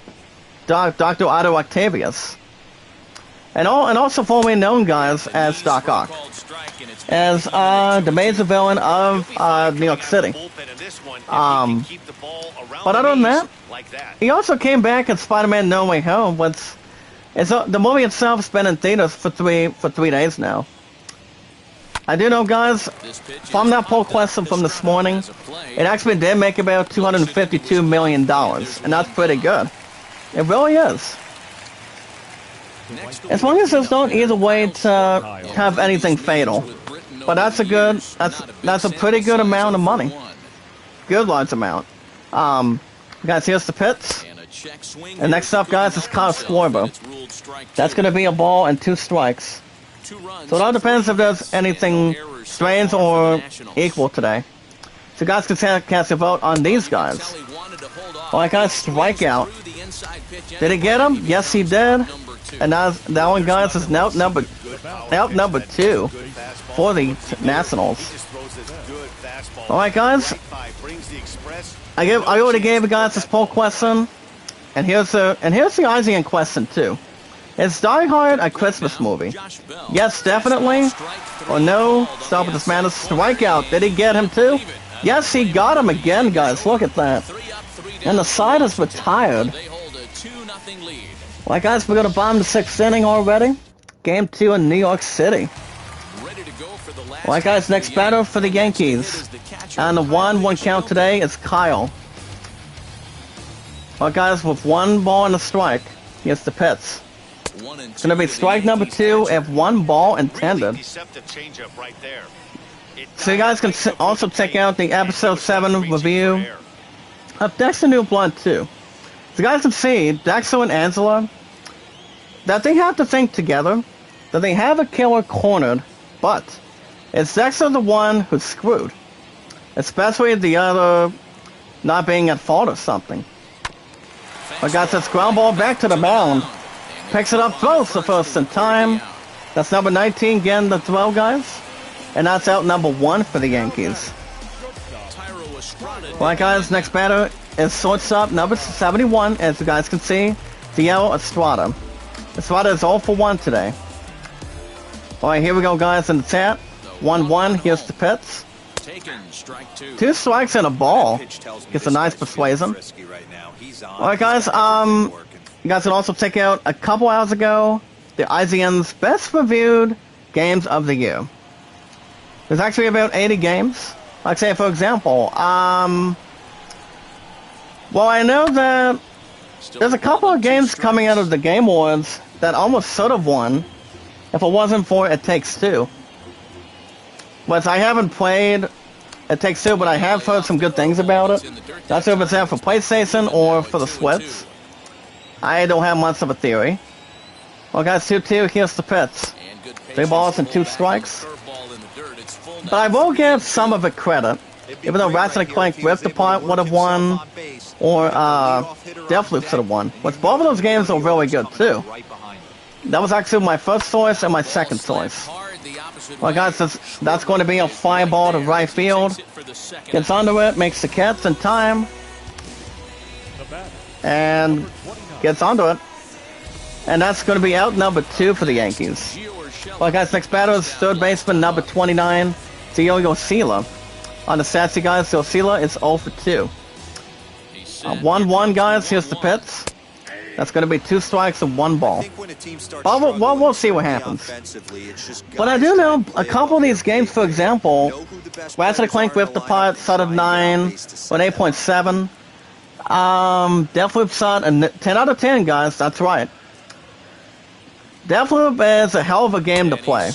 Dr. Otto Octavius. And also formerly known, guys, as Doc Ock. As the major villain of New York City. But other than that, he also came back in Spider-Man No Way Home, the movie itself has been in theaters for three days now. I do know, guys, from that poll question from this morning, it actually did make about $252 million, and that's pretty good. It really is. As long as there's not either way to have anything fatal. But that's a pretty good amount of money. Good large amount. Guys, here's the pitch. And next up, guys, is Kyle Schwarber. That's going to be a ball and 2 strikes. So it all depends if there's anything strange or equal today. So guys can cast your vote on these guys. Alright guys, strikeout. Did he get him? Yes he did. And now that one, guys, is out number 2 for the Nationals. Alright guys, I already gave you guys this poll question, and here's the Isaiah question too. Is Die Hard a Christmas movie? Yes, definitely. Or no? Stop with this man. Strikeout. Did he get him too? Yes, he got him again, guys. Look at that. And the side is retired. Well, guys, we're going to bomb the 6th inning already. Game 2 in New York City. Well, guys, next batter for the Yankees. And the 1-1 count today is Kyle. Well, guys, with 1 ball and a strike, here's the pitch. It's going to be strike number 2 if 1 ball intended. So you guys can also check out the episode 7 review of Dexter New Blood 2. So you guys can see Dexter and Angela, that they have to think together, that they have a killer cornered, but it's Dexter the one who's screwed. Especially the other not being at fault or something. But guys, that's ground ball back to the mound. Picks it up, throws the first in time. That's number 19 getting the throw, guys. And that's out number 1 for the Yankees. Alright guys, next batter is shortstop number 71, as you guys can see, Diego Estrada. Estrada is 0 for 1 today. Alright, here we go, guys, in the chat. 1-1, here's the Pitts. Two strikes and a ball. Gets a nice persuasion. Alright, guys, you guys can also check out a couple hours ago the IGN's best reviewed games of the year. There's actually about 80 games. Like, say, for example, well, I know that there's a couple of games coming out of the Game Awards that almost should have won if it wasn't for It Takes Two. But I haven't played It Takes Two, but I have heard some good things about it. Not sure if it's out for PlayStation or for the Switch. I don't have much of a theory. Well, guys, 2-2, here's the Pitts. 3 balls and 2 strikes. But I will give some of it credit. Even though Ratchet & Clank Rift Apart would have won, or Deathloop should have won. Which both of those games are really good, too. That was actually my first choice and my second choice. Well, guys, that's going to be a fly ball to right field. Gets under it, makes the catch in time. And gets under it. And that's going to be out number 2 for the Yankees. Well, guys, next batter is third baseman number 29, Gio Sila. On the stats, you guys, Sila is 0 for 2. 1-1, guys, here's the Pitts. That's going to be 2 strikes and 1 ball. Well, we'll see what happens. But I do know a couple of these games, for example, Ratchet & Clank Rift Apart, Sut of 9, with 8.7. Deathloop Sut, and 10 out of 10, guys, that's right. Deathloop is a hell of a game to play.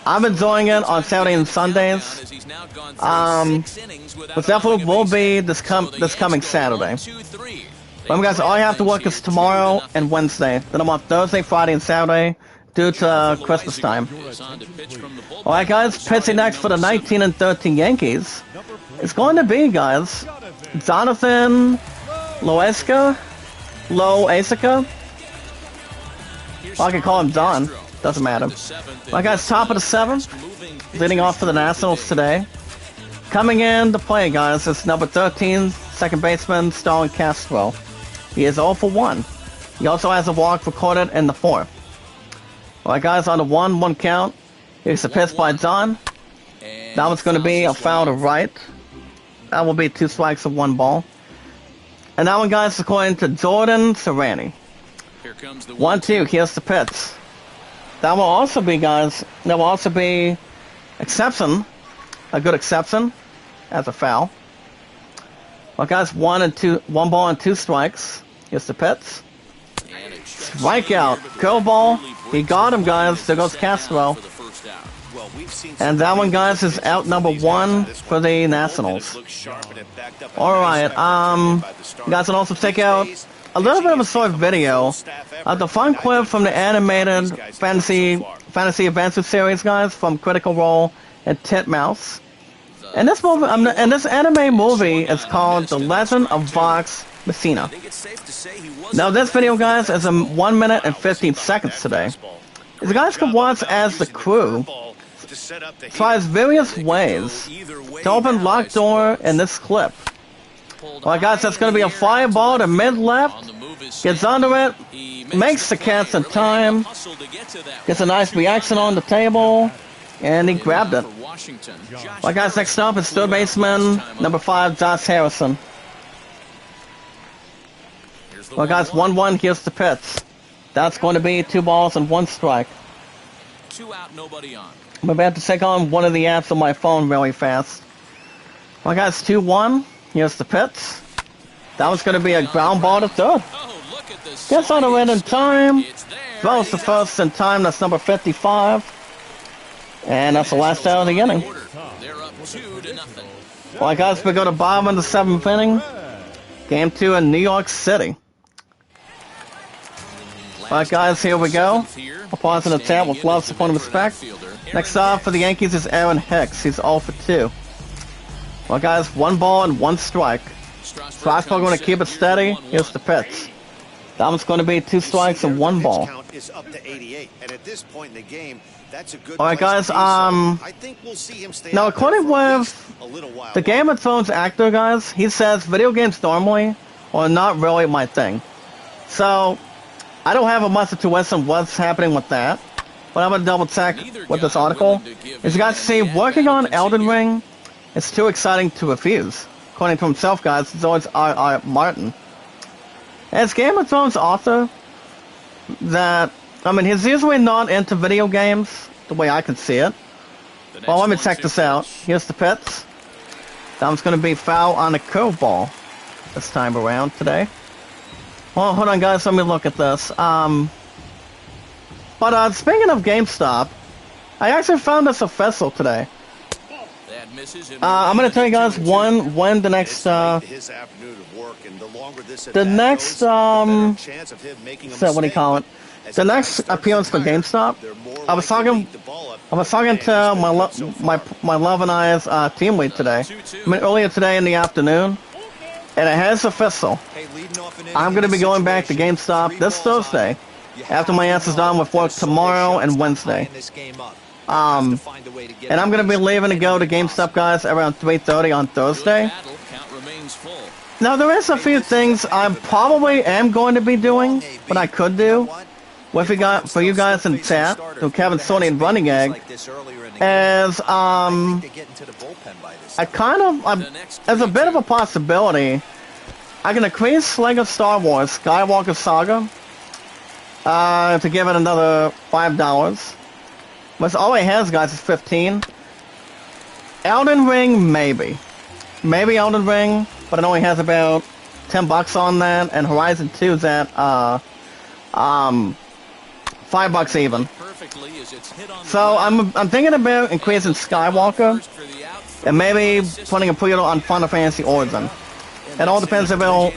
I'm enjoying it on Saturday and Sundays. But Deathloop will be this coming Saturday. Remember, guys, all you have to work is tomorrow and Wednesday. Then I'm off Thursday, Friday, and Saturday due to Christmas time. Alright, guys, pitching next for the 19-13 Yankees. It's going to be, guys, Jonathan Loaiska. I can call him Don. Doesn't matter. My guys, top of the 7th. Leading off for the Nationals today. Coming in to play, guys, is number 13, second baseman, Stalin Castro. He is 0 for 1. He also has a walk recorded in the 4th. Alright, guys, on the 1-1 count. Here's a pitch by John. That one's going to be a foul to right. That will be 2 strikes and 1 ball. And that one, guys, is according to Jordan Serrani. 1-2, here's the pitch. That will also be, guys, that will also be exception, a good exception, as a foul. Well, guys, 1 ball and 2 strikes. Here's the pitch. Strikeout, curveball. He got him, guys. There goes Castro. And that one, guys, is out number 1 for the Nationals. Alright, you guys can also check out a little bit of a short video of the fun clip from the animated fantasy adventure series, guys, from Critical Role and Titmouse. And this movie, and this anime movie is called The Legend of Vox Machina. Now, this video, guys, is in 1 minute and 15 seconds today. You guys can watch as the crew tries various ways to open locked door in this clip. Alright, guys, that's going to be a fly ball to mid-left. Gets under it. Makes the catch in time. Gets a nice reaction on the table. And he grabbed it. Alright, guys, next up is third baseman, number 5, Josh Harrison. Alright, guys, 1-1, here's the pitch. That's going to be 2 balls and 1 strike. 2 out, nobody on. I'm about to take on one of the apps on my phone really fast. Alright, guys, 2-1. Here's the pitch. That was going to be a ground ball to third. Gets on the in time. Throws the first in time. That's number 55. And that's the last out of the inning. Alright, guys, we go to bottom of the 7th inning. Game 2 in New York City. Alright, guys, here we go. I'll pause in the chat with love, support, and respect. Next off for the Yankees is Aaron Hicks. He's 0 for 2. Well, guys, 1 ball and 1 strike. Strasburg going to keep it steady. Here's the pitch. That one's going to be 2 strikes and 1 ball. Count is up to 88, and at this point in the game, that's a good All right, place guys. to be, so I think we'll see him stay Now, out there according for at with least a little while. the Game of Thrones actor, guys, he says video games normally are not really my thing. So, I don't have a much to on what's happening with that. But I'm going to double check with this article. As you guys see, working on Elden Ring is too exciting to refuse. According to himself, guys, it's always R.R. Martin. As Game of Thrones author, he's usually not into video games, the way I can see it. Well, let me check this out. Here's the pits. That one's going to be foul on a curveball this time around today. Well, hold on, guys. Let me look at this. But speaking of GameStop, I actually found this official today. I'm going to tell you guys when the next what do you call it? The next appearance for GameStop. I was talking to my love and I's team lead today. Earlier today in the afternoon, and it has official. I'm going to be going back to GameStop this Thursday, after my ass is done with work tomorrow and Wednesday. And I'm going to be leaving to go to GameStop, guys, around 3:30 on Thursday. Now, there is a few things I probably am going to be doing, but I could do. What we got for you guys in chat, to Kevin, Sony, and Running Egg, as as a bit of a possibility, I can increase Lego Star Wars Skywalker Saga to give it another $5. But all it has, guys, is 15. Elden Ring, maybe Elden Ring, but it only has about $10 on that, and Horizon 2 is at $5 even. So I'm thinking about increasing Skywalker and maybe putting a pre-order on Final Fantasy Origin. It all depends if they'll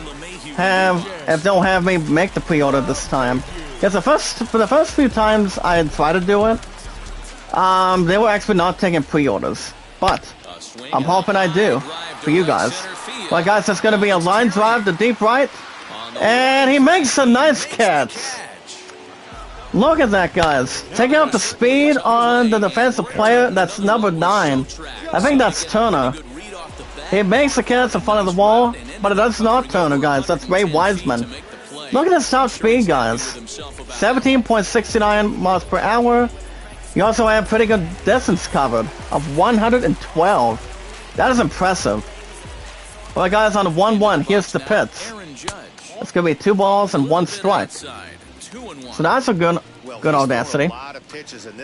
have me make the pre-order this time. Because for the first few times I had tried to do it, they were actually not taking pre-orders. But I'm hoping I do for you guys. Well, guys, it's going to be a line drive to deep right, and he makes a nice catch. Look at that, guys. Taking out the speed on the defensive player. That's number 9. I think that's Turner. He makes the catch in front of the wall, but that's not Turner, guys. That's Ray Wiseman. Look at his top speed, guys. 17.69 miles per hour. You also have pretty good distance covered of 112. That is impressive. Well, guys, on 1-1, here's the pits. It's going to be 2 balls and 1 strike. So that's a good audacity.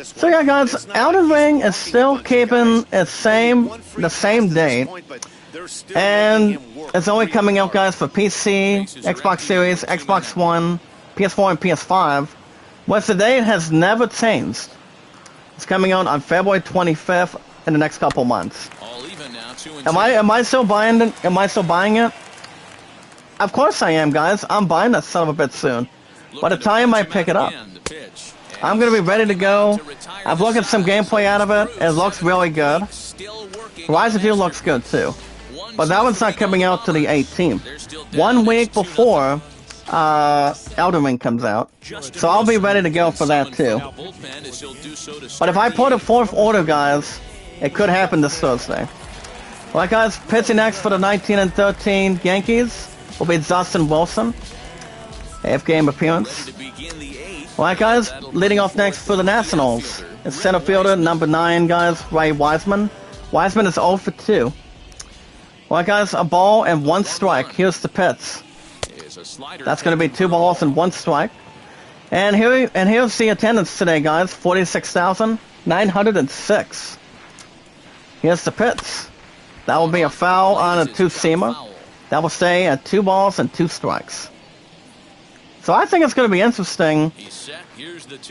So yeah, guys, Elden Ring is still keeping the same date, and it's only coming out, guys, for PC, Xbox Series, Xbox One, PS4, and PS5. Which the date has never changed. It's coming out on February 25th in the next couple months. Am I still buying it? Of course I am, guys. I'm buying that son of a bitch soon. By the time I pick it up, I'm going to be ready to go. I've looked at some gameplay out of it. It looks really good. Horizon 2 looks good too. But that one's not coming out till the 18th. 1 week before Elden Ring comes out. So I'll be ready to go for that too. But if I put a 4th order, guys, it could happen this Thursday. Alright, guys, pitching next for the 19-13 Yankees will be Justin Wilson. 8th game appearance. Alright, guys, leading off next for the Nationals is center fielder number 9, guys, Ray Wiseman. Wiseman is 0 for 2. Alright, guys, a ball and 1 strike. Here's the pitch. That's going to be 2 balls and 1 strike. And here's the attendance today, guys, 46,906. Here's the pitch. That will be a foul on a 2-seamer. That will stay at 2 balls and 2 strikes. So I think it's going to be interesting.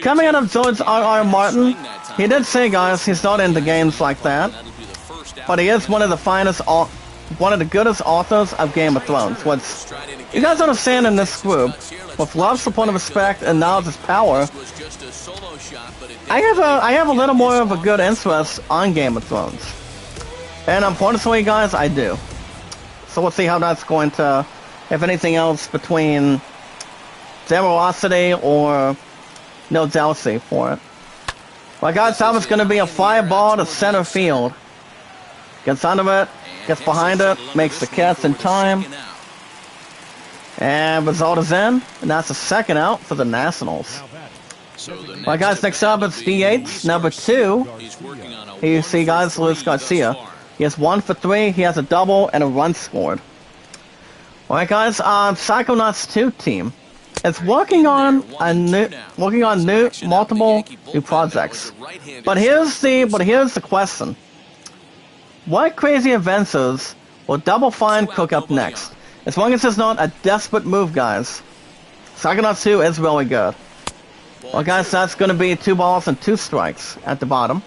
Coming out of George R.R. Martin, he did say, guys, he's not into games like that. But he is one of the goodest authors of Game of Thrones. Which you guys understand in this group, with love, support, and respect, and knowledge is power. I have a little more of a good interest on Game of Thrones. And unfortunately, guys, I do. So we'll see how that's going to, if anything else between generosity or no jealousy for it. Well, guys, that was going to be a fly ball to center field. Gets under it, gets behind it, makes the catch in time. And result is in, and that's the second out for the Nationals. Well, guys, next up it's DH, number 2. Here you see, guys, Luis Garcia. He has 1 for 3, he has a double and a run scored. Alright, guys, Psychonauts 2 team. It's working on multiple new projects. But here's the question. What crazy adventures will Double Fine cook up next? As long as it's not a desperate move, guys. Psychonauts 2 is really good. Well, guys, that's going to be 2 balls and 2 strikes at the bottom.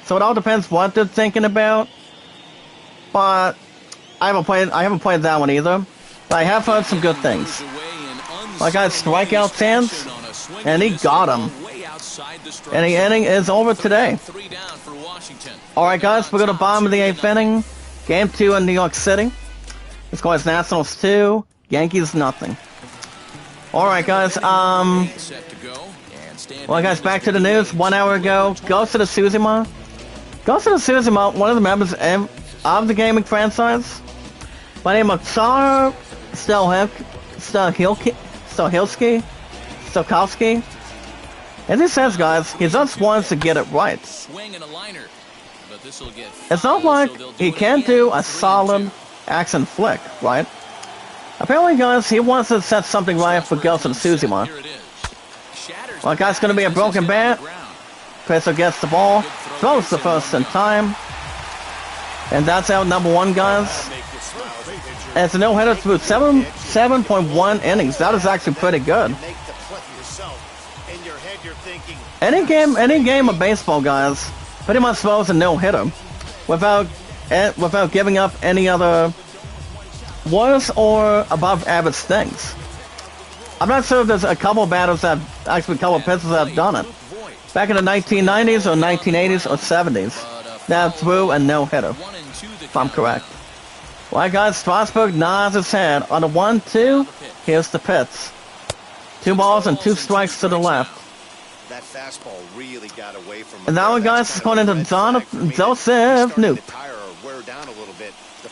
So it all depends what they're thinking about. But I haven't played that one either. But I have heard some good things. Well, guys, strikeout chance, and he got him. And the inning is over today. Alright, guys, we're going to bottom of the 8th inning. Game 2 in New York City. The score is Nationals 2, Yankees nothing. Alright, guys, well, guys, back to the news. 1 hour ago, Ghost of Tsushima. Ghost of Tsushima, one of the members of the gaming franchise, by the name of Tsar Stokowski. As he says, guys, he just wants to get it right. It's not like he can't do a solid action flick, right? Apparently, guys, he wants to set something right for Ghost of Tsushima. Well, guys, gonna be a broken bat. Presser gets the ball, throws the first in time. And that's out number 1, guys. And it's a no-hitter through 7.1 innings. That is actually pretty good. Any game of baseball, guys, pretty much throws a no-hitter without giving up any other worse or above average things. I'm not sure if there's a couple batters that actually a couple pitchers that have done it. Back in the 1990s or 1980s or 70s, that threw a no-hitter, if I'm correct. Well, guys, Strasburg nods his head on the 1-2. Here's the pitch. 2 balls and 2 strikes to the left. That fastball really got away from him. And that one, guys, is going into Joseph Noop.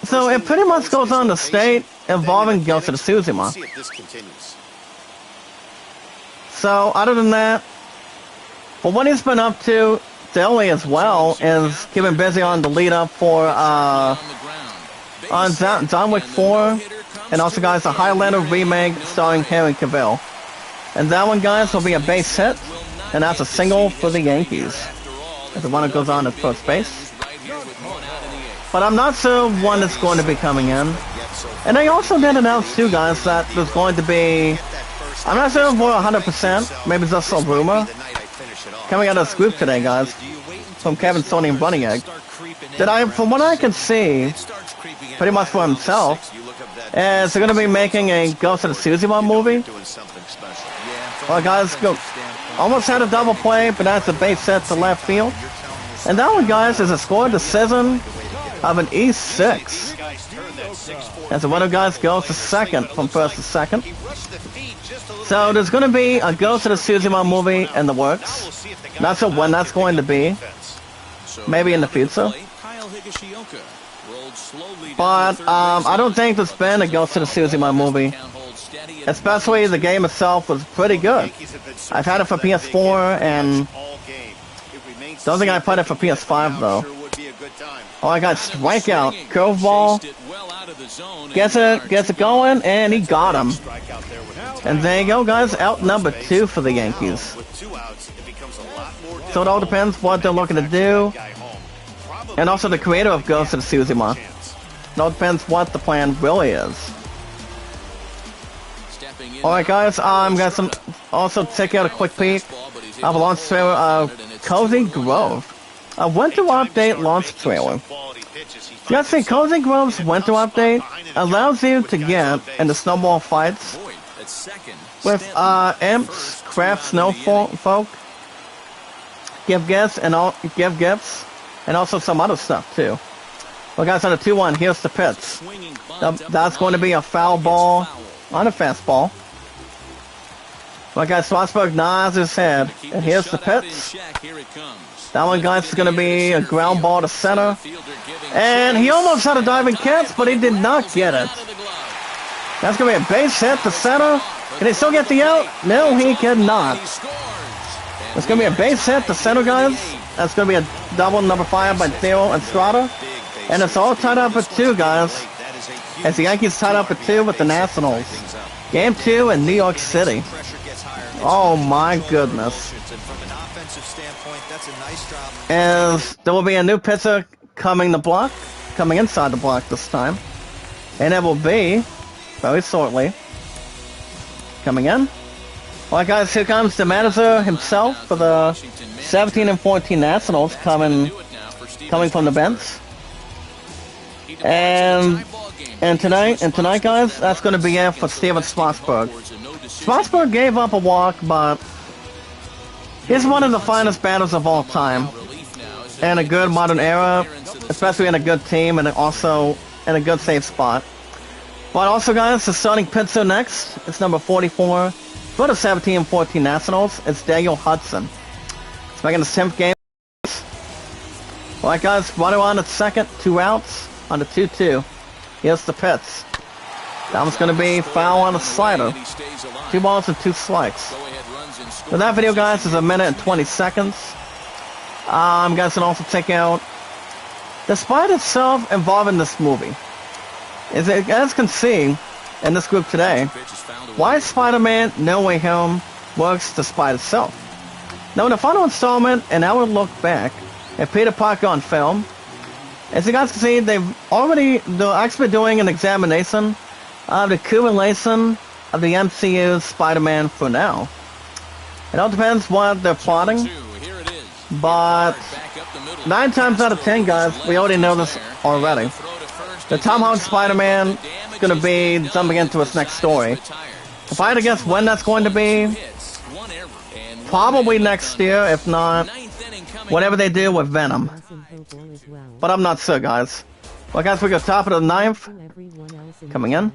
So it pretty much goes on to state involving Ghost of Tsushima. So other than that, for what he's been up to daily as well is keeping busy on the lead up for on John Wick 4, and also, guys, a Highlander remake starring Henry Cavill. And that one, guys, will be a base hit, and that's a single for the Yankees. As the runner goes on at first base. But I'm not sure when it's going to be coming in. And they also did announce, too, guys, that there's going to be, I'm not sure for 100%, maybe just a rumor, coming out of this group today, guys, from Kevin, Sony, and Bunny Egg, that from what I can see, pretty much for himself, is they're going to be making a Ghost of Tsushima movie. Well, guys, almost had a double play, but that's a base hit to left field. And that one, guys, is a score decision of an E6. As the winner, guys, goes to second from first to second. So there's going to be a Ghost of Tsushima movie in the works. Not sure when that's going to be. Maybe in the future. But I don't think there's been a Ghost of Tsushima movie. Especially the game itself was pretty good. I've had it for PS4 and don't think I played it for PS5 though. Oh, I got strikeout, curveball, gets it going, and he got him. And there you go, guys, out number 2 for the Yankees. So it all depends what they're looking to do. And also the creator of Ghost of Tsushima. It all depends what the plan really is. Alright, guys, I'm gonna also check out a quick peek of a launch trailer of Cozy Grove. A winter update launch trailer. You guys see, Cozy Grove's winter update allows you to get into snowball fights with imps, craft snowfolk, give gifts, and also some other stuff too. Well, guys, on the 2-1, here's the pitch. That's going to be a foul ball on a fastball. My guy Schwarzberg nods his head. And here's the pitch. That one, guys, is going to be a ground ball to center. And he almost had a diving catch, but he did not get it. That's going to be a base hit to center. Can he still get the out? No, he cannot. It's going to be a base hit to center, guys. That's going to be a double number 5 by Theo and Strada. And it's all tied up at 2, guys. As the Yankees tied up at 2 with the Nationals. Game 2 in New York City. Oh my goodness. As there will be a new pitcher coming inside the block this time. And it will be, very shortly, coming in. Alright guys, here comes the manager himself for the 17 and 14 Nationals coming from the bench. And tonight guys, that's going to be it for Steven Strasburg. Strasburg gave up a walk, but he's one of the finest batters of all time. In a good modern era, especially in a good team and also in a good safe spot. But also guys, the starting pitcher next, it's number 44 for the 17 and 14 Nationals. It's Daniel Hudson. It's making his 10th game. Alright guys, runner on at second, 2 outs on the 2-2. Here's the pitch. That one's going to be foul on a slider. 2 balls and 2 strikes. So that video, guys, is 1 minute and 20 seconds. You guys can also check out, despite itself involving this movie, as you guys can see in this group today, why Spider-Man No Way Home works despite itself. Now in the final installment, and I will look back at Peter Parker on film, as you guys can see, they're actually doing an examination of the accumulation of the MCU's Spider-Man for now. It all depends what they're plotting, but 9 times out of 10, guys, we already know this already. The Tom Holland Spider-Man is going to be jumping into his next story. If I had to guess when that's going to be, probably next year, if not, whatever they do with Venom. But I'm not sure, guys. Well, guys, we got top of the 9th. Coming in.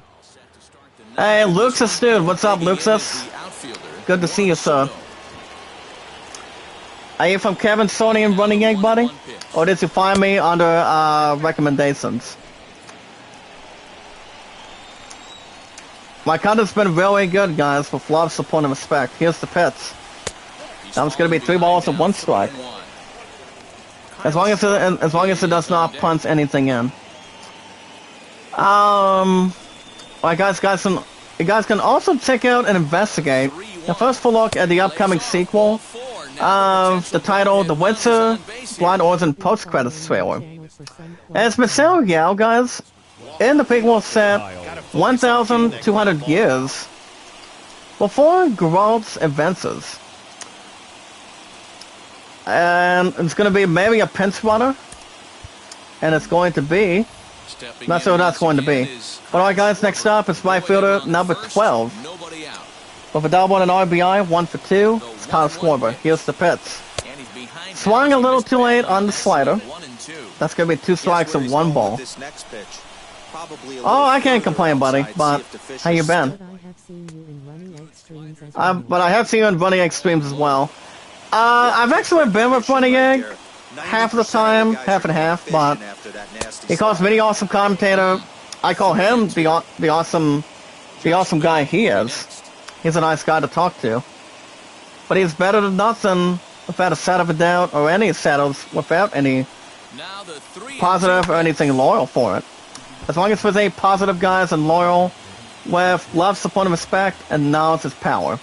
Hey, Luxus, dude. What's up, Luxus? Good to see you, sir. Are you from Kevin, Sony, and Running Egg, buddy? Or did you find me under recommendations? My content's been really good, guys, with love, support, and respect. Here's the pitch. Now it's going to be 3 balls and 1 strike. As long as it does not punch anything in. Alright guys, you guys can also check out and investigate the first full look at the upcoming sequel of the title The Winter Blood Origin post-credits trailer. As Michelle Yao, guys, in the prequel set 1,200 years before Geralt's adventures. And it's going to be maybe a pinch runner. And it's going to be... not sure what that's going to be. But alright guys, next up is right fielder number 12. With a double and an RBI, 1 for 2. It's Kyle Schwarber. Here's the pitch. Swung a little too late on the slider. That's going to be 2 strikes and 1 ball. Oh, I can't complain, buddy. But how you been? But I have seen you in Running Egg streams as well. I've actually been with Running Egg half of the time, half and half, but he calls me the awesome commentator. I call him the awesome guy he is. He's a nice guy to talk to. But he's better than nothing without a shadow of a doubt or any shadows without any positive or anything loyal for it. As long as there's any positive guys and loyal with love, support, and respect, and knowledge is power.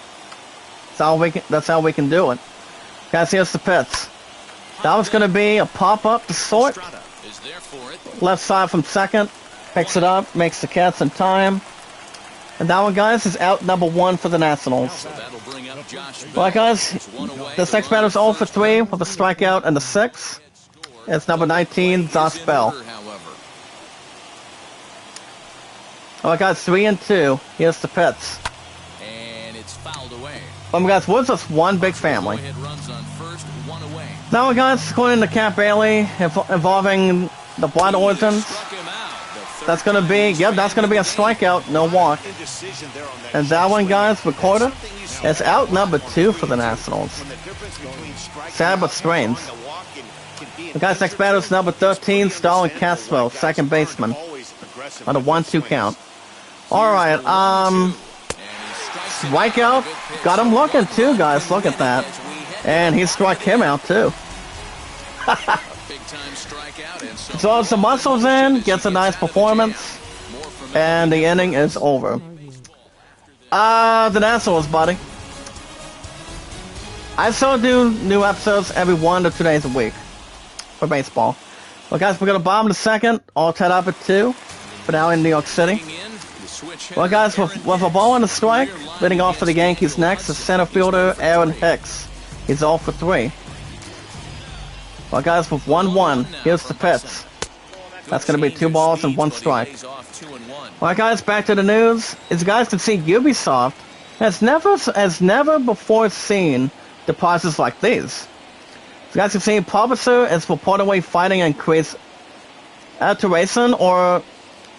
That's how we can do it. Guys, here's the pitch. That was going to be a pop-up to short. Left side from second. Picks it up, makes the catch in time. And that one, guys, is out number 1 for the Nationals. Alright, guys, this next batter is 0 for 3 with a strikeout and the 6. It's number 19, Josh Bell. Alright, guys, 3 and 2. Here's the pitch. Guys, we're just one big family. Now, guys, according to Cap Bailey, involving the Blood Origins, that's gonna be a strikeout, no walk. And that one, guys, recorded. It's out number 2 for the Nationals. Sad but strange. The guy's next batter is number 13, Stalin Castro, second baseman. On a 1-2 count. Alright, strikeout. Got him looking too, guys. Look at that. And he struck him out too. So some muscles in, gets a nice performance. And the inning is over. The Nationals, buddy. I still do new episodes every 1 to 2 days a week for baseball. Well, guys, we're going to bottom the second, all tied up at 2 for now in New York City. Well, guys, with a ball on the strike, leading off for the Yankees next is center fielder Aaron Hicks. He's 0 for 3. Well, guys, with 1-1, here's the pitch. That's going to be 2 balls and 1 strike. Well, guys, back to the news. As you guys can see, Ubisoft has never before seen deposits like these. As you guys can see, publisher is reportedly fighting increased alteration or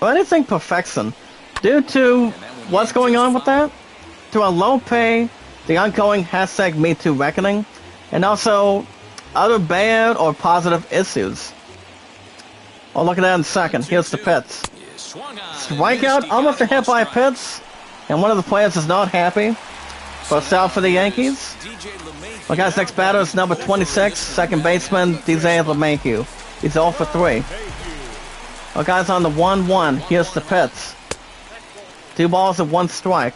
anything perfection due to what's going on with that, to a low pay, the ongoing hashtag MeToo reckoning, and also other bad or positive issues. I'll look at that in a second. Here's the pitch. Strikeout, almost a hit by a pitch, and one of the players is not happy. First out for the Yankees. Well, guys, next batter is number 26, second baseman DJ LeMahieu. He's 0 for 3. Well, guys, on the 1-1, here's the pitch. 2 balls and 1 strike.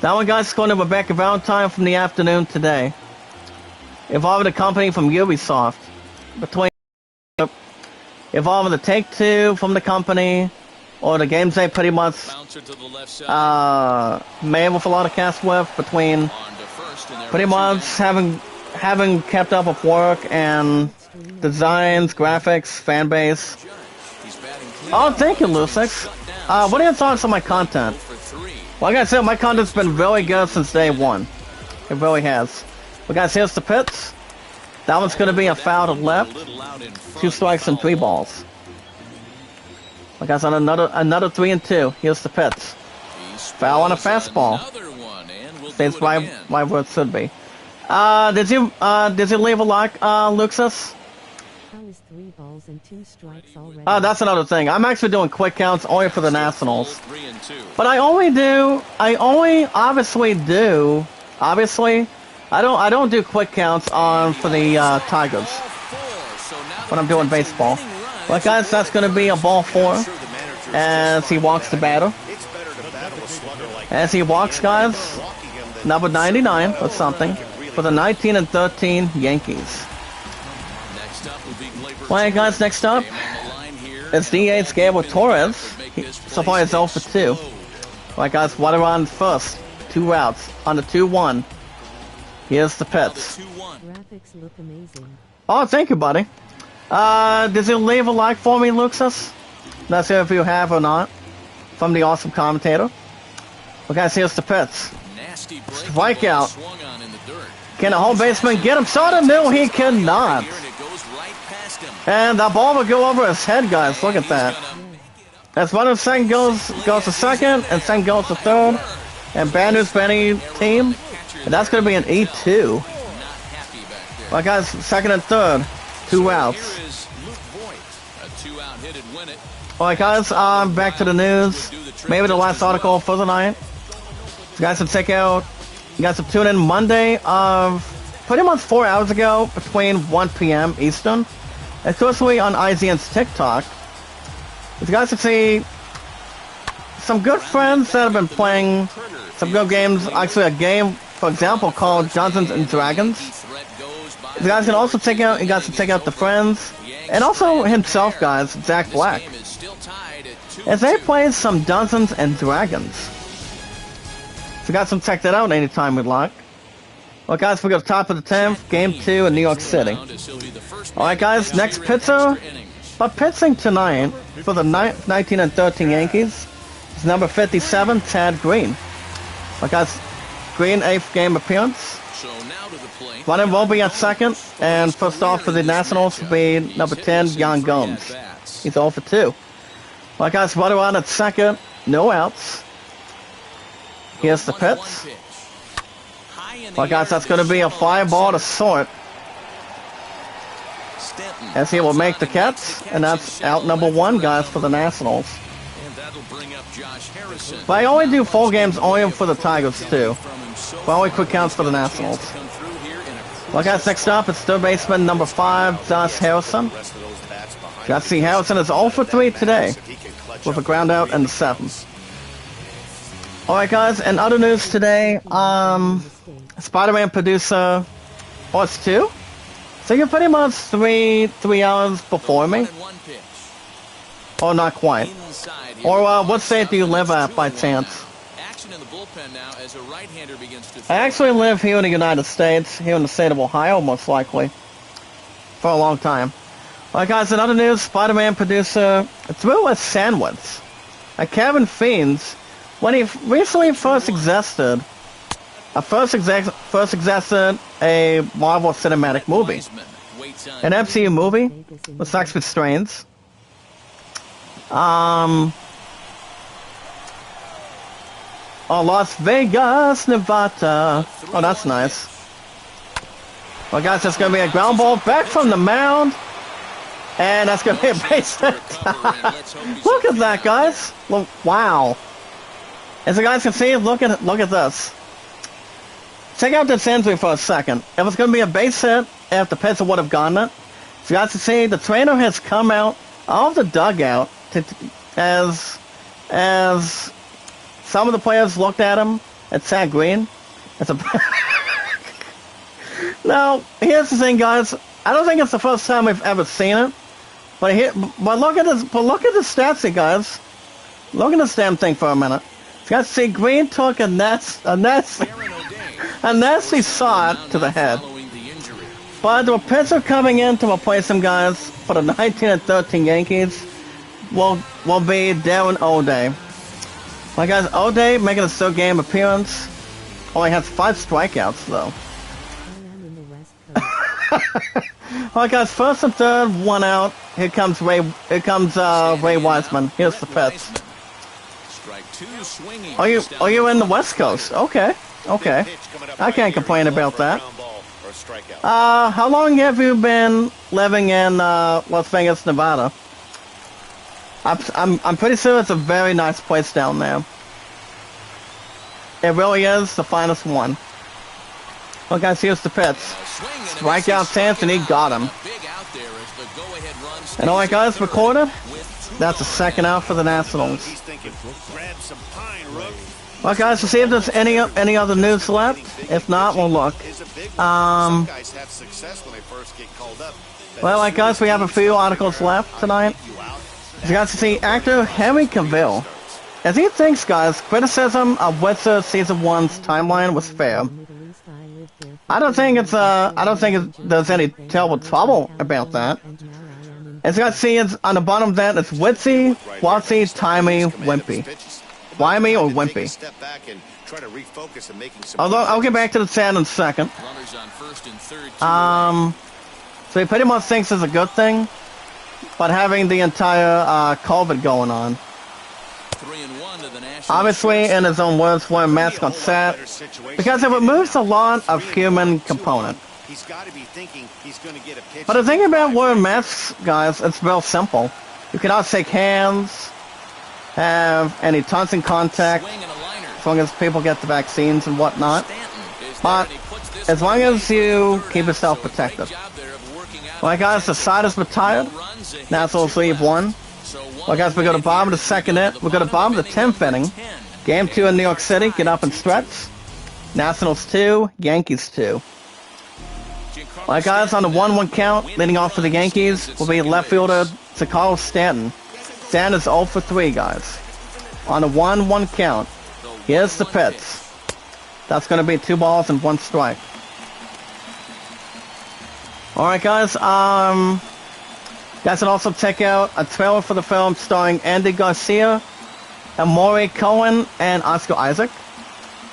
That one, guys, is going to Rebecca Valentine from the afternoon today. Involving a company from Ubisoft. Involving the Take-Two from the company, or the games they pretty much made with a lot of cast with, between pretty much having kept up with work and designs, graphics, fan base. Oh, thank you, Lucix. What are your thoughts on my content? Like I said, my content's been really good since day 1. It really has. But guys, here's the pitch. That one's going to be a foul to left. 2 strikes and 3 balls. Well, guys, on another 3-2. Here's the pitch. Foul on a fastball. Stays right where it should be. Did you leave a like, Luxus? How is 3 balls and 2 strikes already? That's another thing. I'm actually doing quick counts only for the Nationals. But I don't do quick counts for the Tigers when I'm doing baseball. Well, guys, that's going to be a ball 4 as he walks the batter. As he walks, guys, number 99 or something for the 19-13 Yankees. Well, guys, next up is DH Gabriel Torres. So far, he's 0 for 2. Well, guys, water on first. 2 outs on the 2-1. Here's the pitch. Graphics look amazing. Oh, thank you, buddy. Did you leave a like for me, Luxus? Not sure if you have or not. From the awesome commentator. Well, guys, here's the pitch. Strikeout. Can the home baseman get him? Sorta knew he cannot. And that ball will go over his head, guys. Look at that. As one of second goes to second, and second goes to third. And bad news for any team. And that's going to be an E2. Well, guys, second and third. 2 outs. Alright, guys, back to the news. Maybe the last article for the night. You guys have tuned in Monday of pretty much 4 hours ago between 1 p.m. Eastern. Exclusively on IGN's TikTok. You guys can see some good friends that have been playing some good games. Actually, a game, for example, called Dungeons and Dragons. You guys can also check out the friends, and also himself, guys, Zach Black, as they play some Dungeons and Dragons. So you guys can check that out anytime we'd like. Well, guys, we go to top of the 10th, Game 2 in New York City. Alright, guys, next pitcher, but pitching tonight for the 19-13 Yankees is number 57, Tad Green. Well, guys, Green, 8th game appearance. Running will be at second, and first off for the Nationals will be number 10, Yan Gomes. He's 0 for 2. Well, guys, running on at second, no outs. Here's the pitch. Well, guys, that's going to be a fly ball to short. As he will make the catch, and that's out number 1, guys, for the Nationals. But I only do full games only for the Tigers, too. But only quick counts for the Nationals. Well, guys, next up, it's third baseman number 5, Josh Harrison. Got to see Harrison is 0 for 3 today, with a ground out in the 7th. Alright, guys, and other news today, Spider-Man producer, oh, it's 2? So you're pretty much three hours before me? Or not quite. Or what state do you live at by chance? I actually live here in the United States, here in the state of Ohio, most likely. For a long time. Alright, guys, in other news, Spider-Man producer threw a sandwich at Kevin Feens when he recently first existed a Marvel Cinematic movie. An MCU movie with Sex with Strains. Oh, Las Vegas, Nevada. Oh, that's nice. Well, guys, that's going to be a ground ball back from the mound. And that's going to be a base hit. Look at that, guys. Look, wow. As you guys can see, look at this. Check out this injury for a second. If it's going to be a base hit, if the pitcher would have gotten it. So you guys can see, the trainer has come out of the dugout as some of the players looked at him and said green. It's a Now, here's the thing, guys. I don't think it's the first time we've ever seen it. But look at this. But look at the stats here, guys. Look at this damn thing for a minute. You guys see, Green took a nasty shot to the head. But the pitcher coming in to replace him, guys, for the 19 and 13 Yankees will be Darren O'Day. Well, guys, O'Day making a third game appearance. Only has 5 strikeouts, though. Alright, guys, first and third, 1 out. Here comes Ray Wiseman. Here's the pitch. Are you in the West Coast? Okay. I can't complain about that. How long have you been living in Las Vegas, Nevada? I'm pretty sure it's a very nice place down there. It really is the finest one. Well, guys, here's the pitch. Strikeout chance, and he got him. And alright, guys, recorded. That's the second out for the Nationals. Well, guys, to see if there's any other news left. If not, we'll look. Well, guys, we have a few articles left tonight. As you guys can see, actor Henry Cavill, as he thinks, guys, criticism of Witcher Season 1's timeline was fair. I don't think there's any terrible trouble about that. As you guys see, it's on the bottom of that, it's Witsy, Watsy, Timey, Wimpy. Wimey or Wimpy. Although, I'll get back to the chat in a second. So he pretty much thinks it's a good thing, but having the entire COVID going on. Obviously, in his own words, wearing a mask on set, because it removes a lot of human component. But the thing about wearing masks, guys, it's real simple. You cannot shake hands, have any touching contact, as long as people get the vaccines and whatnot. But as long as you keep yourself protected. Well, guys, the side is retired. Nationals leave 1. Well, guys, we go to bottom of the second inning. We go to bottom of the 10th inning. Game 2 in New York City. Get up and stretch. Nationals 2, Yankees 2. Well, guys, on the 1-1 count, leading off for the Yankees will be left fielder Giancarlo Stanton. Stanton is 0 for 3, guys. On the 1-1 count, here's the pitch. That's going to be 2 balls and 1 strike. Alright, guys, guys can also check out a trailer for the film starring Andy Garcia, Amori Cohen, and Oscar Isaac.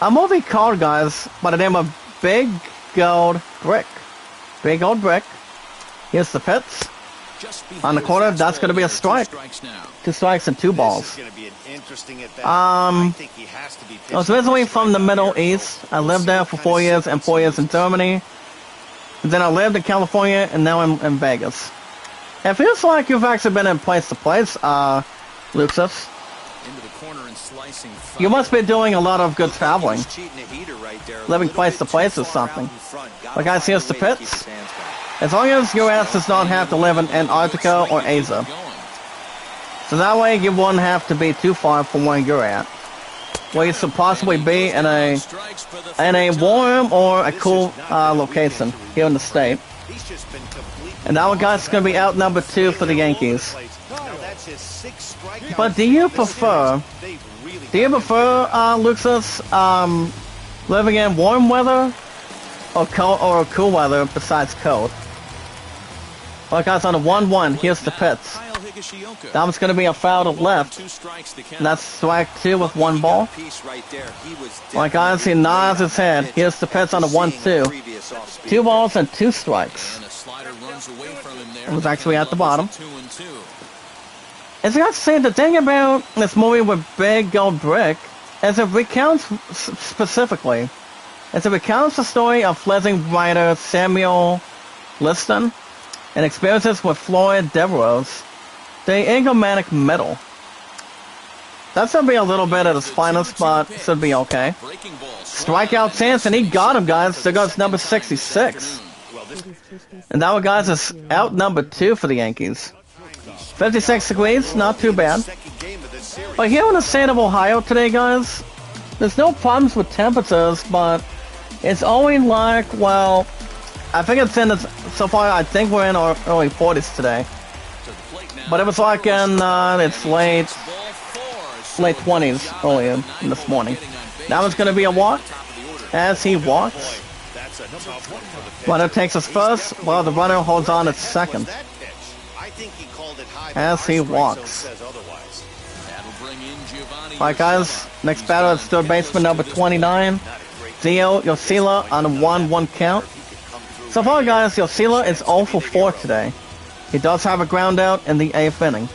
A movie called, guys, by the name of Big Gold Brick. Big Old Brick. Here's the pitch. On the corner, that's going to be a strike. 2 strikes and 2 balls. I was originally from the Middle East. I lived there for 4 years and 4 years in Germany. And then I lived in California, and now I'm in Vegas. It feels like you've actually been in place to place, Luxus. You must be doing a lot of good traveling. Living place to place or something. Like I see us the pits. As long as your ass does not have to live in Antarctica or Asia. So that way you wouldn't have to be too far from where you're at. Where you should possibly be in a warm or a cool location here in the state. And that one guy's going to be out number 2 for the Yankees. But do you prefer, Luxus, living in warm weather or cool weather besides cold? Well, guys, on the 1-1, here's the pitch. That one's going to be a foul to left. And that's strike 2 with 1 ball. Well, guys, he nods his head. Here's the pitch on the 1-2. 2 balls and 2 strikes. It was actually at the bottom. As I got to say, the thing about this movie with Big Gold Brick is it recounts specifically. As it recounts the story of Fledgling writer Samuel Liston and experiences with Floyd Devereaux, the enigmatic middle. That's going to be a little bit at its finest, but should be okay. Strikeout chance, and he got him, guys. There goes number 66. And that one, guys, is out number 2 for the Yankees. 56 degrees, not too bad. But here in the state of Ohio today, guys, there's no problems with temperatures, but it's only like, well, I think it's in, so far I think we're in our early 40s today. But it was like in, it's late 20s earlier this morning. That one's going to be a walk, as he walks. Runner takes his first, while the runner holds on at second. As he walks. Alright, guys, next batter is third baseman number 29, Theo Yosila on a 1-1 count. So far, guys, Yosila is 0 for 4 today. He does have a ground out in the 8th inning.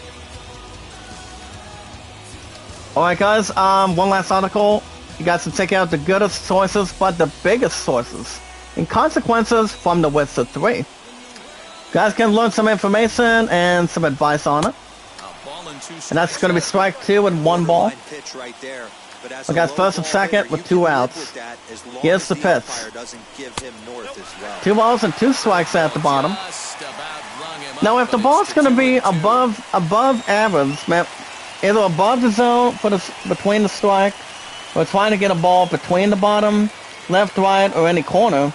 Alright, guys, one last article. You guys can check out the goodest sources, but the biggest sources and consequences from the Wizard 3. You guys can learn some information and some advice on it. And that's going to be strike 2 with 1 ball. We got first and second with 2 outs. Here's the pitch. 2 balls and 2 strikes at the bottom. Now, if the ball's going to be above average, either above the zone between the strike, or trying to get a ball between the bottom, left, right, or any corner,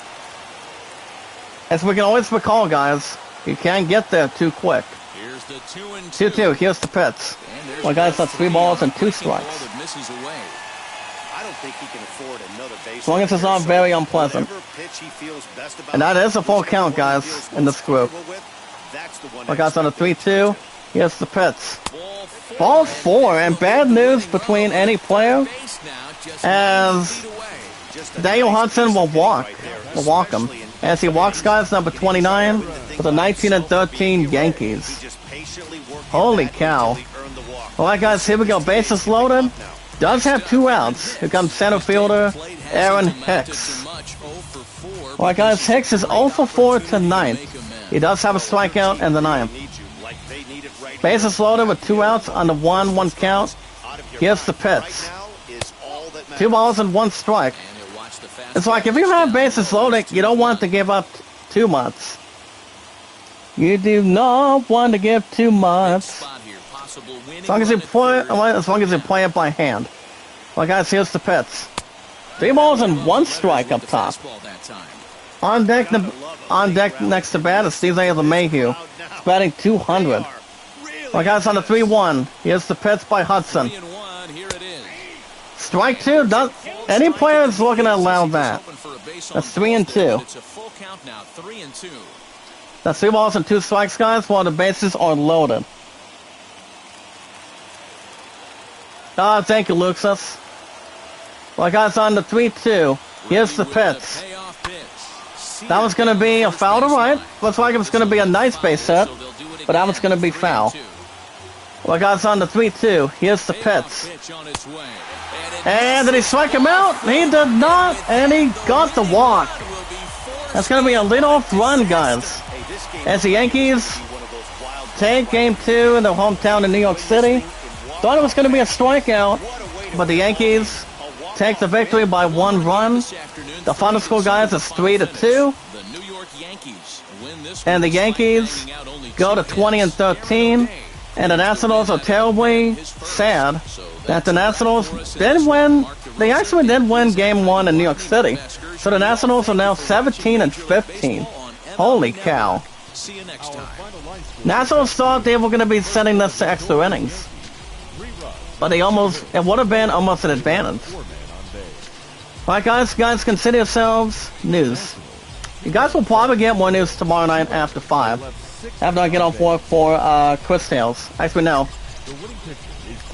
as we can always recall, guys, you can't get there too quick. 2-2, here's the pitch. Well, guys, that's 3 balls and 2 strikes. As long as it's not very unpleasant. And that is a full count, guys, in this group. Well, guys, on a 3-2, here's the pitch. Ball 4, and bad news between any player, as Daniel Hudson will walk him. As he walks, guys, number 29 for the 19-13 Yankees. Holy cow. Alright, guys, here we go. Bases loaded. Does have 2 outs. Here comes center fielder Aaron Hicks. Alright, guys, Hicks is 0 for 4 tonight. He does have a strikeout in the 9th. Bases loaded with 2 outs on the 1-1 count. Here's the pitch. 2 balls and 1 strike. It's like if you have bases loaded, you don't want to give up too much. You do not want to give too much. As long as you play it by hand. Well, guys, here's the pitch. 3 balls and 1 strike up top. On deck next to bat is Steve LeMahieu. He's batting 200. Well, guys, on the 3-1. Here's the pitch by Hudson. Strike 2. Any player is looking to allow that. That's 3-2. That's 3 balls and 2 strikes, guys, while the bases are loaded. Thank you, Luxus. Well, guys, on the 3-2. Here's the pitch. That was going to be a foul to right. Looks like it was going to be a nice base hit. but that one's going to be foul. Well, guys, on the 3-2. Here's the pitch. And did he strike him out? He did not, and he got the walk. That's going to be a leadoff run, guys. As the Yankees take Game 2 in their hometown in New York City. Thought it was going to be a strikeout, but the Yankees take the victory by 1 run. The final score, guys, is 3-2. And the Yankees go to 20-13. And the Nationals are terribly sad that the Nationals did win. They actually did win Game 1 in New York City. So the Nationals are now 17-15. Holy cow. Nationals thought they were going to be sending this to extra innings. But it would have been almost an advantage. Alright, guys, consider yourselves news. You guys will probably get more news tomorrow night after 5. After I get off work for Quiz Tales. Actually, no.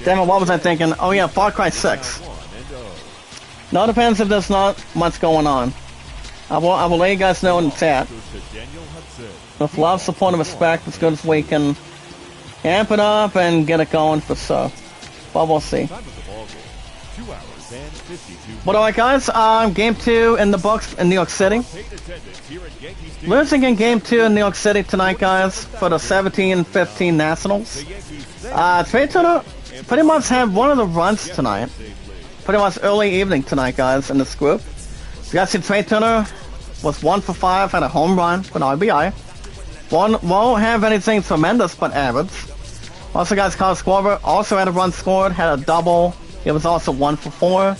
Damn it, what was I thinking? Oh yeah, Far Cry 6. No, it depends if there's not much going on. I will let you guys know in the chat. With love, support, and respect, as good as we can amp it up and get it going for so. But we'll see. But alright, guys, Game 2 in the books in New York City. Losing in Game 2 in New York City tonight, guys, for the 17-15 Nationals. Trey Turner pretty much had one of the runs tonight. Pretty much early evening tonight, guys, in this group. You guys see Trey Turner was 1 for 5, had a home run for an RBI. Won't have anything tremendous, but average. Also, guys, Kyle Schwarber also had a run scored, had a double. He was also 1 for 4.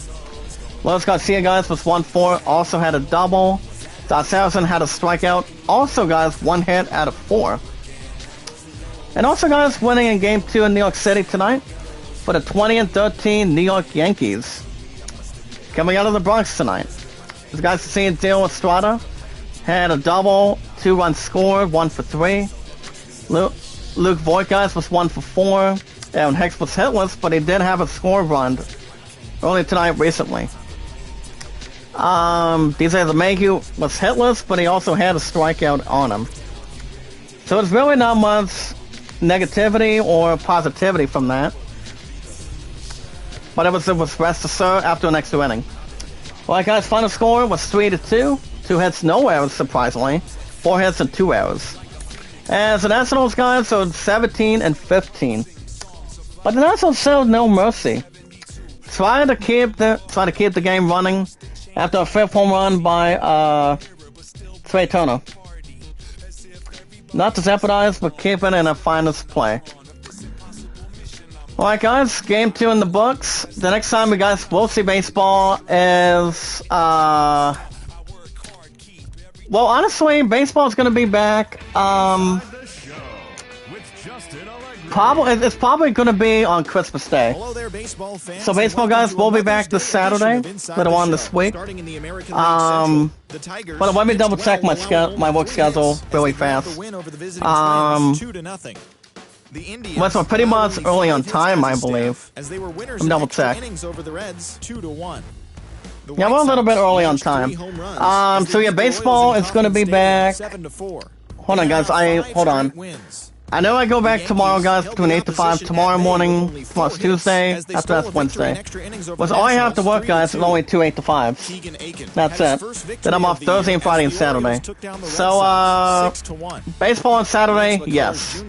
Lois Garcia, guys, was 1-4, also had a double. Josh Harrison had a strikeout. Also, guys, 1 hit out of 4. And also, guys, winning in Game 2 in New York City tonight for the 20-13 New York Yankees. Coming out of the Bronx tonight. As guys can see, Dale Estrada had a double, 2 runs scored, 1 for 3. Luke Voigt, guys, was 1 for 4. And Hicks was hitless, but he did have a score run early tonight recently. DJ LeMahieu was hitless, but he also had a strikeout on him. So there's really not much negativity or positivity from that. But it was rest assured after an extra inning. Well, guys, final score was 3-2. 2 hits, no errors, surprisingly. 4 hits and 2 errors. As the Nationals, guys, so 17-15. But the Nationals showed no mercy. Try to keep the game running after a 5th home run by Trey Turner. Not to jeopardize, but keep it in a finest play. Alright, guys, Game 2 in the books. The next time we guys will see baseball is well, honestly, baseball's gonna be back. It's probably going to be on Christmas Day. So baseball guys will be back this Saturday, later on this week. But let me double check my work schedule really fast. Well, so pretty much early on time, I believe. Let me double check. Yeah, we're a little bit early on time. So yeah, baseball is going to be back. Hold on, guys. Hold on. I know I go back tomorrow, guys, between 8 to 5 tomorrow morning, plus Tuesday, after that's Wednesday. Well, all I have to work, guys, is only 2 8 to 5s. That's it. Then I'm off Thursday and Friday and Saturday. So, baseball on Saturday, yes.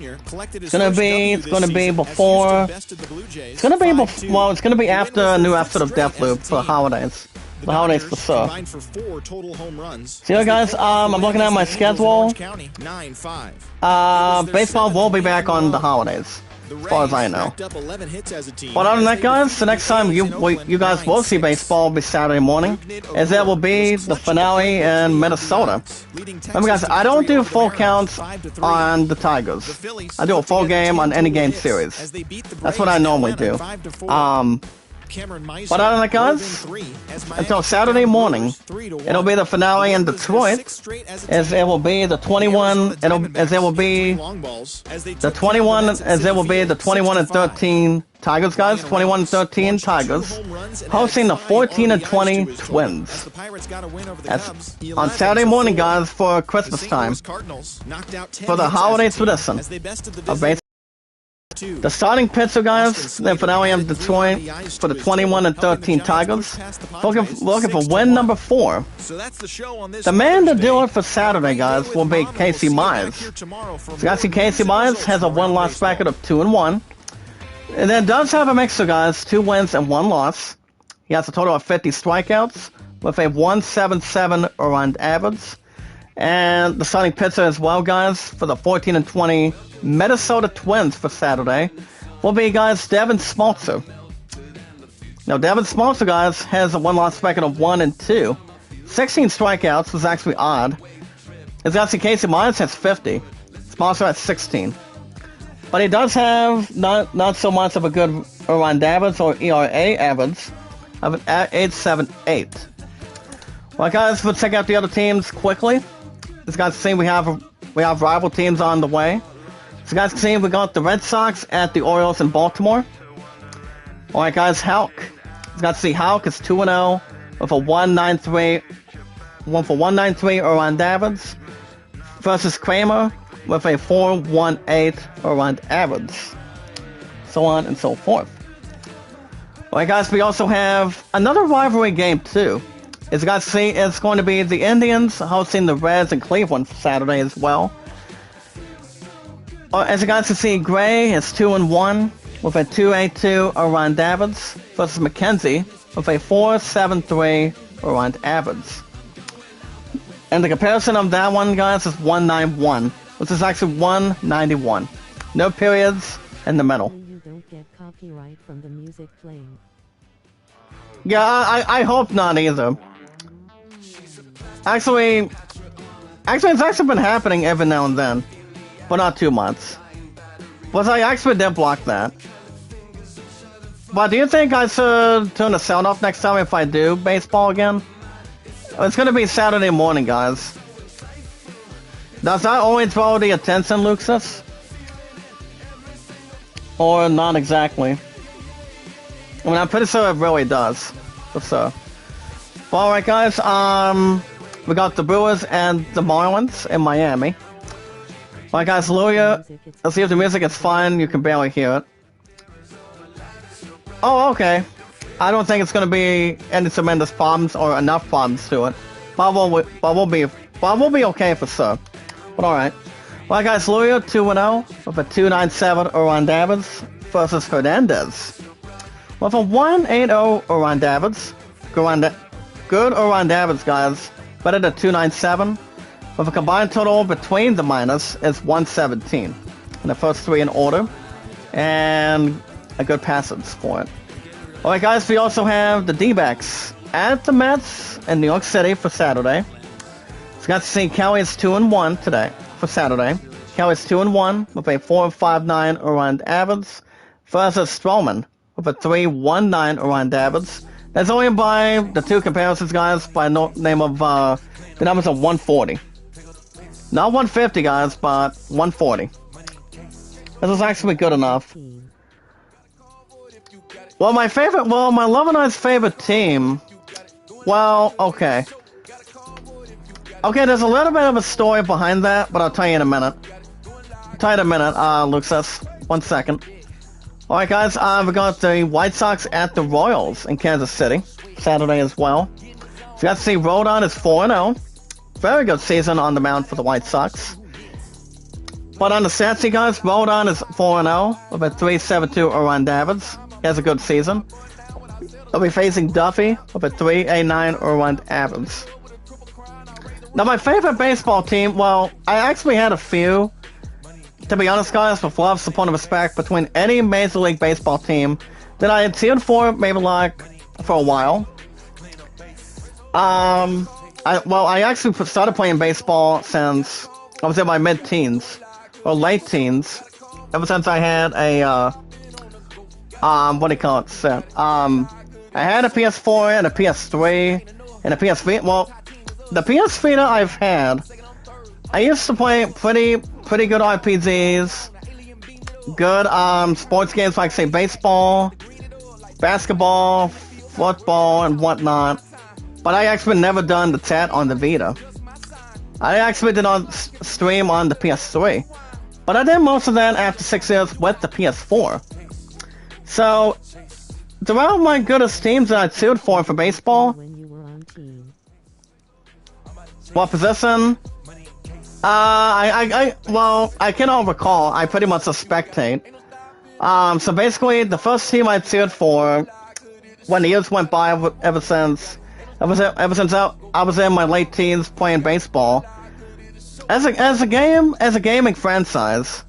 It's gonna be before, it's gonna be after a new episode of Deathloop for the holidays. The holidays for sure. So yeah, guys, I'm looking at my schedule. Baseball will be back on the holidays, as far as I know. But other than that, guys, the next time you guys will see baseball will be Saturday morning, as that will be the finale in Minnesota. Remember, guys, I don't do full counts on the Tigers. I do a full game on any game series. That's what I normally do. But other than that, guys, until Saturday morning, it'll be the finale in Detroit, as it will be the 21, as it will be the 21, as it will be the 21 and 13 Tigers, guys, 21 and 13 Tigers, hosting the 14 and 20 Twins. That's on Saturday morning, guys, for Christmas time, for the holiday tradition of baseball. The starting pitcher, guys, the finale of Detroit for the 21 and 13 Tigers, looking for win number 4. The man to do it for Saturday, guys, will be Casey Myers. So, guys, Casey Myers has a win-loss record of 2-1. And then does have a mixer, guys, 2 wins and 1 loss. He has a total of 50 strikeouts with a 1.77 around average. And the starting pitcher as well, guys, for the 14 and 20 Minnesota Twins for Saturday will be, guys, Devin Smeltzer. Now, Devin Smeltzer, guys, has a 1-loss record of 1-2. 16 strikeouts was actually odd. As guys, Casey Myers has 50. Smeltzer has 16. But he does have not so much of a good around average or ERA average of an 8.78. Well, guys, we'll check out the other teams quickly. As guys can see, we have rival teams on the way. So, guys can see, we got the Red Sox at the Orioles in Baltimore. All right, guys, Houck. As guys can see, Houck is 2-0 with a 1.93 around average versus Kramer with a 4.18 around average, so on and so forth. Alright, guys, we also have another rivalry game too. As you guys see, it's going to be the Indians hosting the Reds in Cleveland for Saturday as well. As you guys can see, Gray is 2-1 with a 2.82 around average versus McKenzie with a 4.73 around average. And the comparison of that one, guys, is 191. Which is actually 191. No periods in the middle. You don't get copyright from the music playing. Yeah, I hope not either. Actually, it's actually been happening every now and then, but not too much. But I actually did block that. But do you think I should turn the sound off next time if I do baseball again? It's gonna be Saturday morning, guys. Does that always draw the attention, Luxus? Or not exactly? I mean, I'm pretty sure it really does. So, well, alright, guys, we got the Brewers and the Marlins in Miami. Alright, guys, Luria, let's see if the music is fine. You can barely hear it. Oh, okay. I don't think it's gonna be any tremendous problems or enough problems to it. But we'll be okay for sure. But alright. Well, guys, Luria 2-0 with a 2.97 around average versus Hernandez with a 1.80 around average. Good around average, guys. Better than 2.97 with a combined total between the minors is 117 in the first 3 in order, and a good passage for it. Alright, guys, we also have the D-backs at the Mets in New York City for Saturday. So, got to see Kelly is 2-1 today for Saturday. Kelly's 2-1 with a 4.59 around average versus Stroman with a 3.19 around average. That's only by the 2 comparisons, guys, by name of the numbers of 140. Not 150, guys, but 140. This is actually good enough. Well, my Love and I's favorite team. Well, okay. Okay, there's a little bit of a story behind that, but I'll tell you in a minute. Luxus. 1 second. Alright, guys, we got the White Sox at the Royals in Kansas City, Saturday as well. So you got to see Rodon is 4-0. Very good season on the mound for the White Sox. But on the stats, guys, Rodon is 4-0 with a 3.72 around average. He has a good season. They'll be facing Duffy with a 3.89 around average. Now, my favorite baseball team, well, I actually had a few. To be honest, guys, with love, support, and respect between any Major League Baseball team that I had cheered for, maybe like, for a while. I actually started playing baseball since I was in my mid-teens, or late teens, ever since I had a, I had a PS4 and a PS3 and a PS Vita. Well, the PS Vita I've had, I used to play pretty good RPGs, good sports games like say baseball, basketball, football, and whatnot. But I actually never done the chat on the Vita. I actually did not stream on the PS3, but I did most of that after 6 years with the PS4. So, throughout my goodest teams that I cheered for baseball, When you were on team. what position? Well, I cannot recall. I pretty much just spectate. So basically, the first team I cheered for, when the years went by, ever since I was in my late teens playing baseball, as a gaming franchise,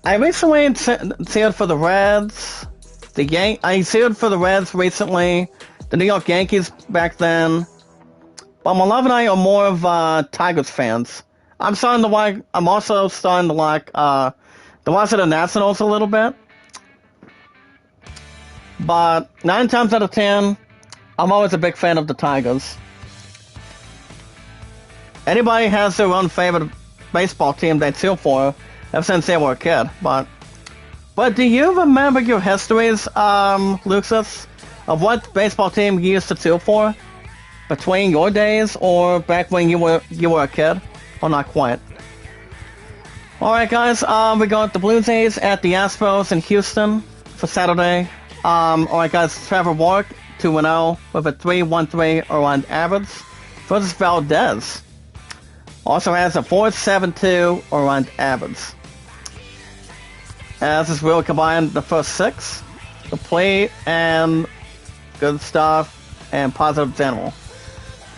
I recently cheered for the Reds. I cheered for the Reds recently, the New York Yankees back then. But my love and I are more of Tigers fans. I'm also starting to like the Washington Nationals a little bit. But 9 times out of 10, I'm always a big fan of the Tigers. Anybody has their own favorite baseball team they cheer for ever since they were a kid. But do you remember your histories, Luxus, of what baseball team you used to cheer for between your days or back when you were a kid? Or not quite. Alright guys, we got the Blue Jays at the Astros in Houston for Saturday. Alright guys, Trevor Warwick, 2-0 with a 3.13 around average versus Valdez. Also has a 4.72 around average. As is really combined the first 6, complete and good stuff and positive general.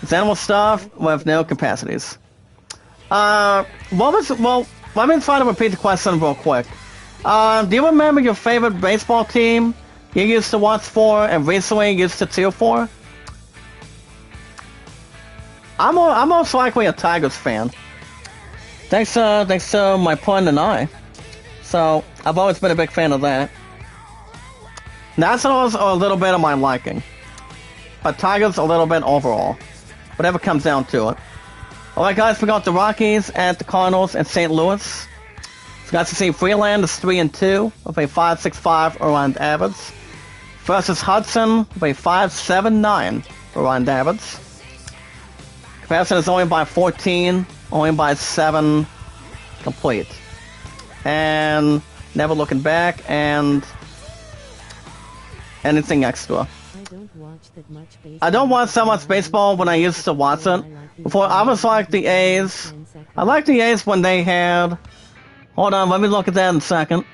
General stuff with no capacities. Let me try to repeat the question real quick. Do you remember your favorite baseball team you used to watch for and recently used to cheer for? I'm most likely a Tigers fan. Thanks to my pun and I. So, I've always been a big fan of that. Nationals are a little bit of my liking. But Tigers a little bit overall. Whatever comes down to it. Alright guys, we got the Rockies at the Cardinals in St. Louis. So guys, you see Freeland is 3-2 with a 5.65 around average. Versus Hudson with a 5.79 around average. Comparison is only by 14, only by 7 complete. And never looking back, and anything extra. I don't watch so much baseball when I used to watch it. Before, I was like the A's. I liked the A's when they had... Hold on, let me look at that in a second.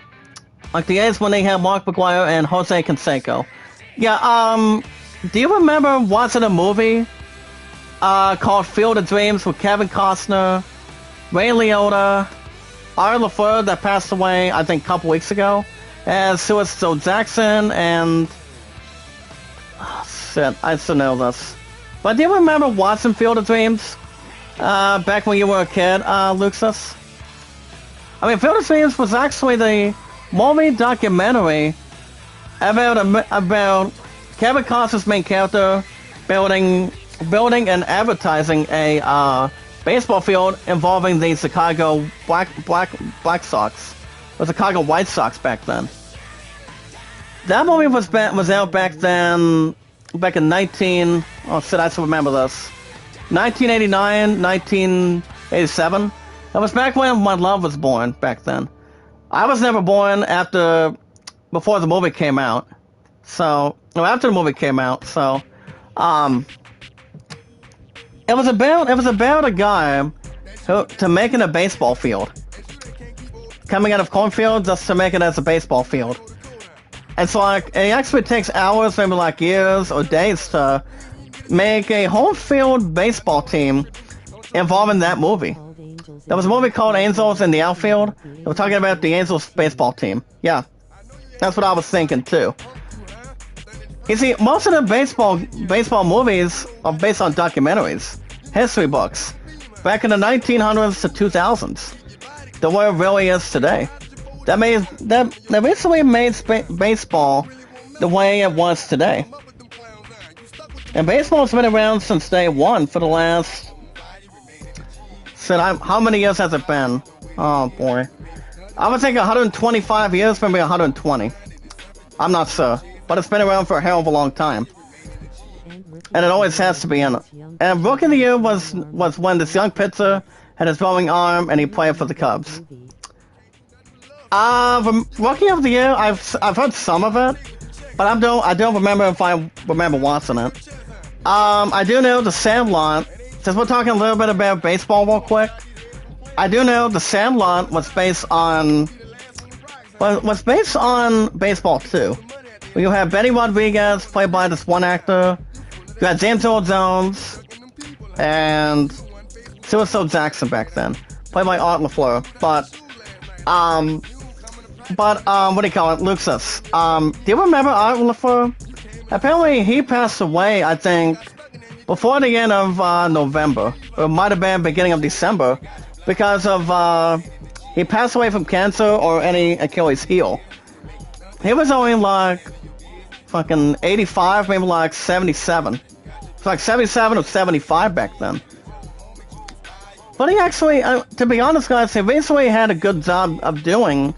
Like the A's when they had Mark McGwire and Jose Canseco. Yeah, do you remember watching a movie called Field of Dreams with Kevin Costner, Ray Liotta, Ira LaFleur that passed away, I think, a couple weeks ago, as Joe Jackson, and... Oh, shit, I still know this. But do you remember watching Field of Dreams back when you were a kid, Luxus? I mean, Field of Dreams was actually the movie documentary about Kevin Costner's main character building and advertising a baseball field involving the Chicago Black Sox, or Chicago White Sox back then. That movie was out back then, back in I still remember this. 1989, 1987. That was back when my love was born, back then. I was never born before the movie came out. So, no, after the movie came out, so, it was about a guy to making a baseball field. Coming out of cornfield just to make it as a baseball field. It's like, it actually takes hours, maybe like years or days to make a home field baseball team involving that movie. There was a movie called Angels in the Outfield. They were talking about the Angels baseball team. Yeah, that's what I was thinking too. You see, most of the baseball movies are based on documentaries, history books, back in the 1900s to 2000s. The way it really is today. That recently made baseball the way it was today. And baseball's been around since day one for the last... how many years has it been? Oh boy. I would think 125 years, maybe 120. I'm not sure. But it's been around for a hell of a long time. And it always has to be in it. And Rookie of the Year was when this young pitcher had his throwing arm and he played for the Cubs. Rookie of the Year, I've heard some of it, but I don't remember if I remember watching it. I do know The Sandlot. Since we're talking a little bit about baseball real quick, I do know The Sandlot was based on baseball too. Where you have Benny Rodriguez played by this one actor. You had James Earl Jones and Suicide Jackson back then, played by Art LaFleur. But what do you call it, Luxus? Do you remember Art LaFleur? Apparently, he passed away, I think, before the end of November, or it might have been beginning of December, because of he passed away from cancer or any Achilles heel. He was only like fucking 85, maybe like 77. It's like 77 or 75 back then. But he actually, to be honest, guys, he basically had a good job of doing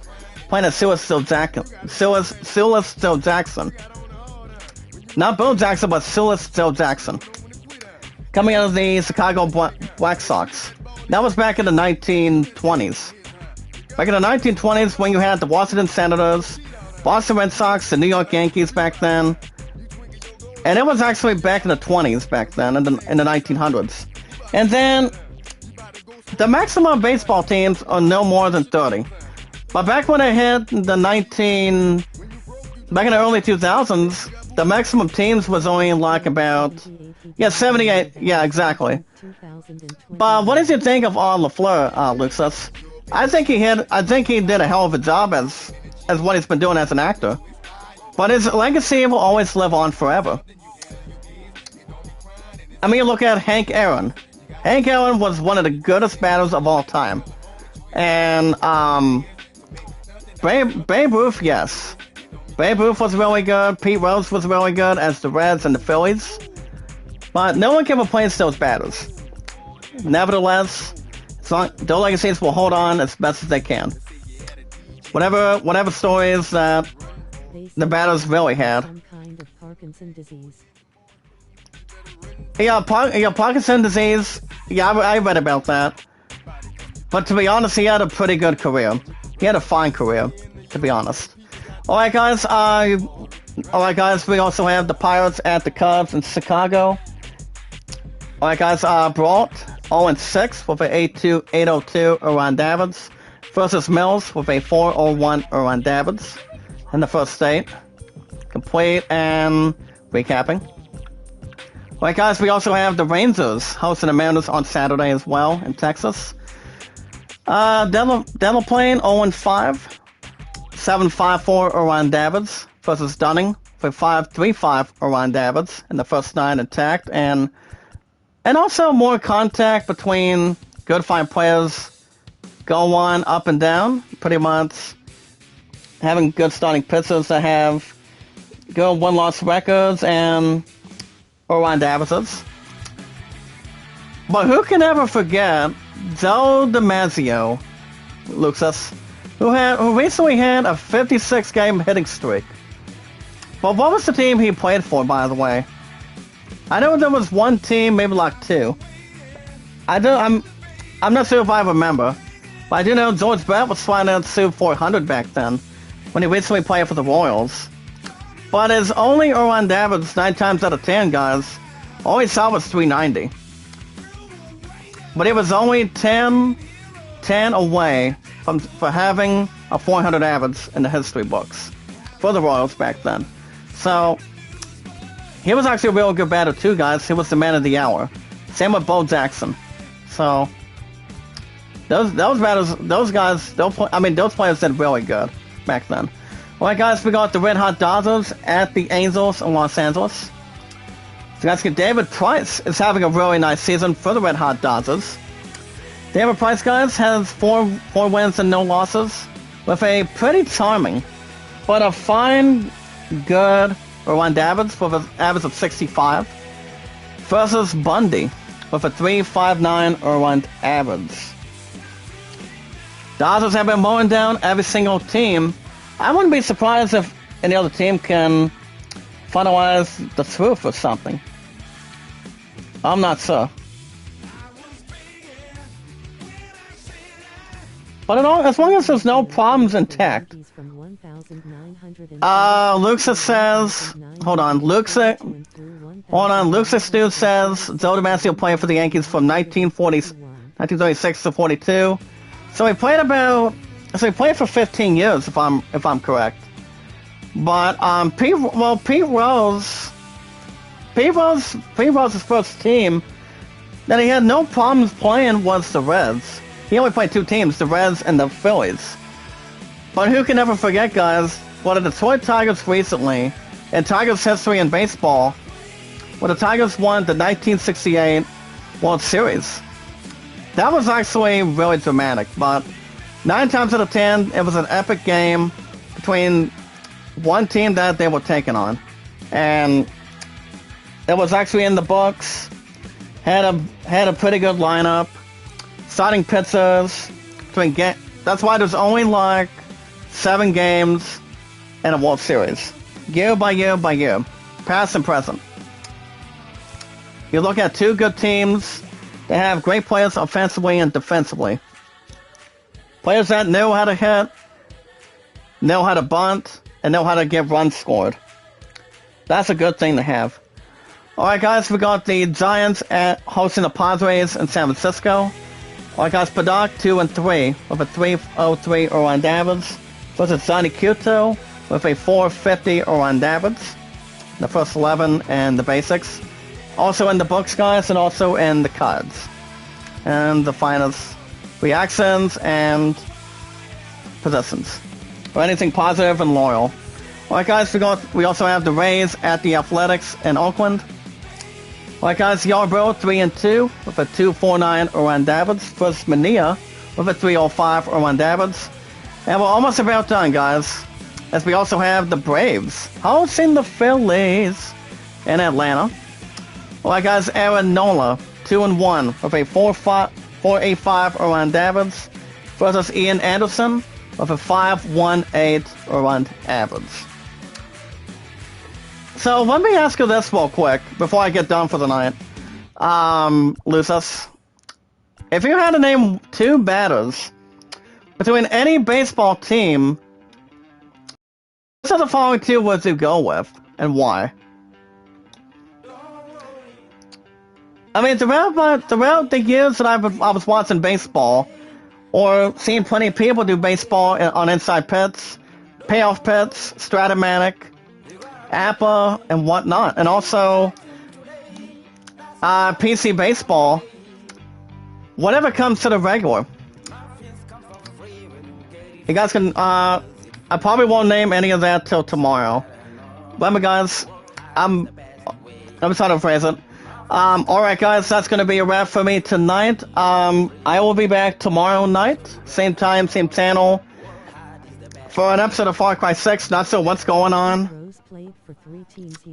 playing as Suicide Jackson. Not Bill Jackson, but Suicide Jackson. Coming out of the Chicago Black Sox. That was back in the 1920s. Back in the 1920s when you had the Washington Senators, Boston Red Sox, the New York Yankees back then. And it was actually back in the 20s back then, in the 1900s. And then, the maximum baseball teams are no more than 30. But back when it hit back in the early 2000s, the maximum teams was only like about, 78, yeah, exactly. But what did you think of Art LaFleur, Luxus? I think he did a hell of a job as what he's been doing as an actor. But his legacy will always live on forever. I mean, look at Hank Aaron. Hank Aaron was one of the goodest batters of all time. And, Babe Ruth, yes. Babe Ruth was really good. Pete Rose was really good as the Reds and the Phillies. But no one can replace those batters. Nevertheless, their legacies will hold on as best as they can. Whatever stories that the batters really had. Some kind of Parkinson disease. Yeah, Parkinson's disease. Yeah, I read about that. But to be honest, he had a pretty good career. He had a fine career, to be honest. Alright guys, we also have the Pirates at the Cubs in Chicago. Alright guys, Brault 0-6 with a 802 around Davids versus Mills with a 401 around Davids in the first state. Complete and recapping. Alright guys, we also have the Rangers hosting the Mariners on Saturday as well in Texas. Devil Plain 0-5. 754 around Davids versus Dunning for 535 around Davids in the first 9 intact, and also more contact between good fine players go on up and down, pretty much having good starting pitchers that have good win-loss records and around Davids. But who can ever forget Joe DiMaggio, Luxus, who recently had a 56-game hitting streak. Well, what was the team he played for, by the way? I know there was one team, maybe like two. I'm not sure if I remember, but I do know George Brett was flying out to 400 back then, when he recently played for the Royals. But his only around Davids 9 times out of 10, guys, all he saw was 390. But he was only 10 away for having a 400 average in the history books for the Royals back then. So, he was actually a real good batter too, guys. He was the man of the hour. Same with Bo Jackson. So, those batters, those players did really good back then. Alright guys, we got the Red Hot Dodgers at the Angels in Los Angeles. So guys, David Price is having a really nice season for the Red Hot Dodgers. David Price, guys, has 4 wins and no losses, with a pretty charming, but a fine good Erwan Davids with an average of 65 versus Bundy with a 3.59 Erwan average. Dodgers have been mowing down every single team. I wouldn't be surprised if any other team can finalize the truth or something. I'm not sure. But as long as there's no problems in tech. Luxa says, hold on, Luxa Stu says, Joe DiMaggio played for the Yankees from 1936 to 42. So he played for 15 years, if I'm correct. But Pete Rose's first team that he had no problems playing was the Reds. He only played two teams, the Reds and the Phillies. But who can ever forget, guys, what the Detroit Tigers recently, in Tigers history in baseball, when the Tigers won the 1968 World Series. That was actually really dramatic, but 9 times out of 10, it was an epic game between one team that they were taking on. And it was actually in the books, had a pretty good lineup, starting pitchers, that's why there's only like 7 games in a World Series. Year by year by year, past and present. You look at 2 good teams, they have great players offensively and defensively. Players that know how to hit, know how to bunt, and know how to get runs scored. That's a good thing to have. Alright guys, we got the Giants hosting the Padres in San Francisco. Alright guys, Padak 2-3 with a 3.03 Erwan Davids versus Johnny Cueto with a 4.50 Erwan Davids. The first 11 and the basics. Also in the books, guys, and also in the cards. And the finest reactions and positions. Or anything positive and loyal. Alright guys, we also have the Rays at the Athletics in Oakland. Alright guys, Yarbrough 3-2 with a 2.49 Erwan Davids versus Mania with a 3.05 Erwan Davids. And we're almost about done, guys, as we also have the Braves hosting the Phillies in Atlanta. Alright guys, Aaron Nola 2-1 with a 4.85 Erwan Davids versus Ian Anderson with a 5.18 Erwan Davids. So let me ask you this real quick before I get done for the night. Lucis, if you had to name 2 batters between any baseball team, which of the following 2 would you go with, and why? I mean, throughout the years that I was watching baseball, or seeing plenty of people do baseball on inside pits, payoff pits, Stratomatic, APA, and whatnot, and also PC baseball, whatever comes to the regular. You guys can, I probably won't name any of that till tomorrow. Remember guys, I'm trying to phrase it. Alright guys, that's going to be a wrap for me tonight. I will be back tomorrow night, same time, same channel, for an episode of Far Cry 6, not sure what's going on.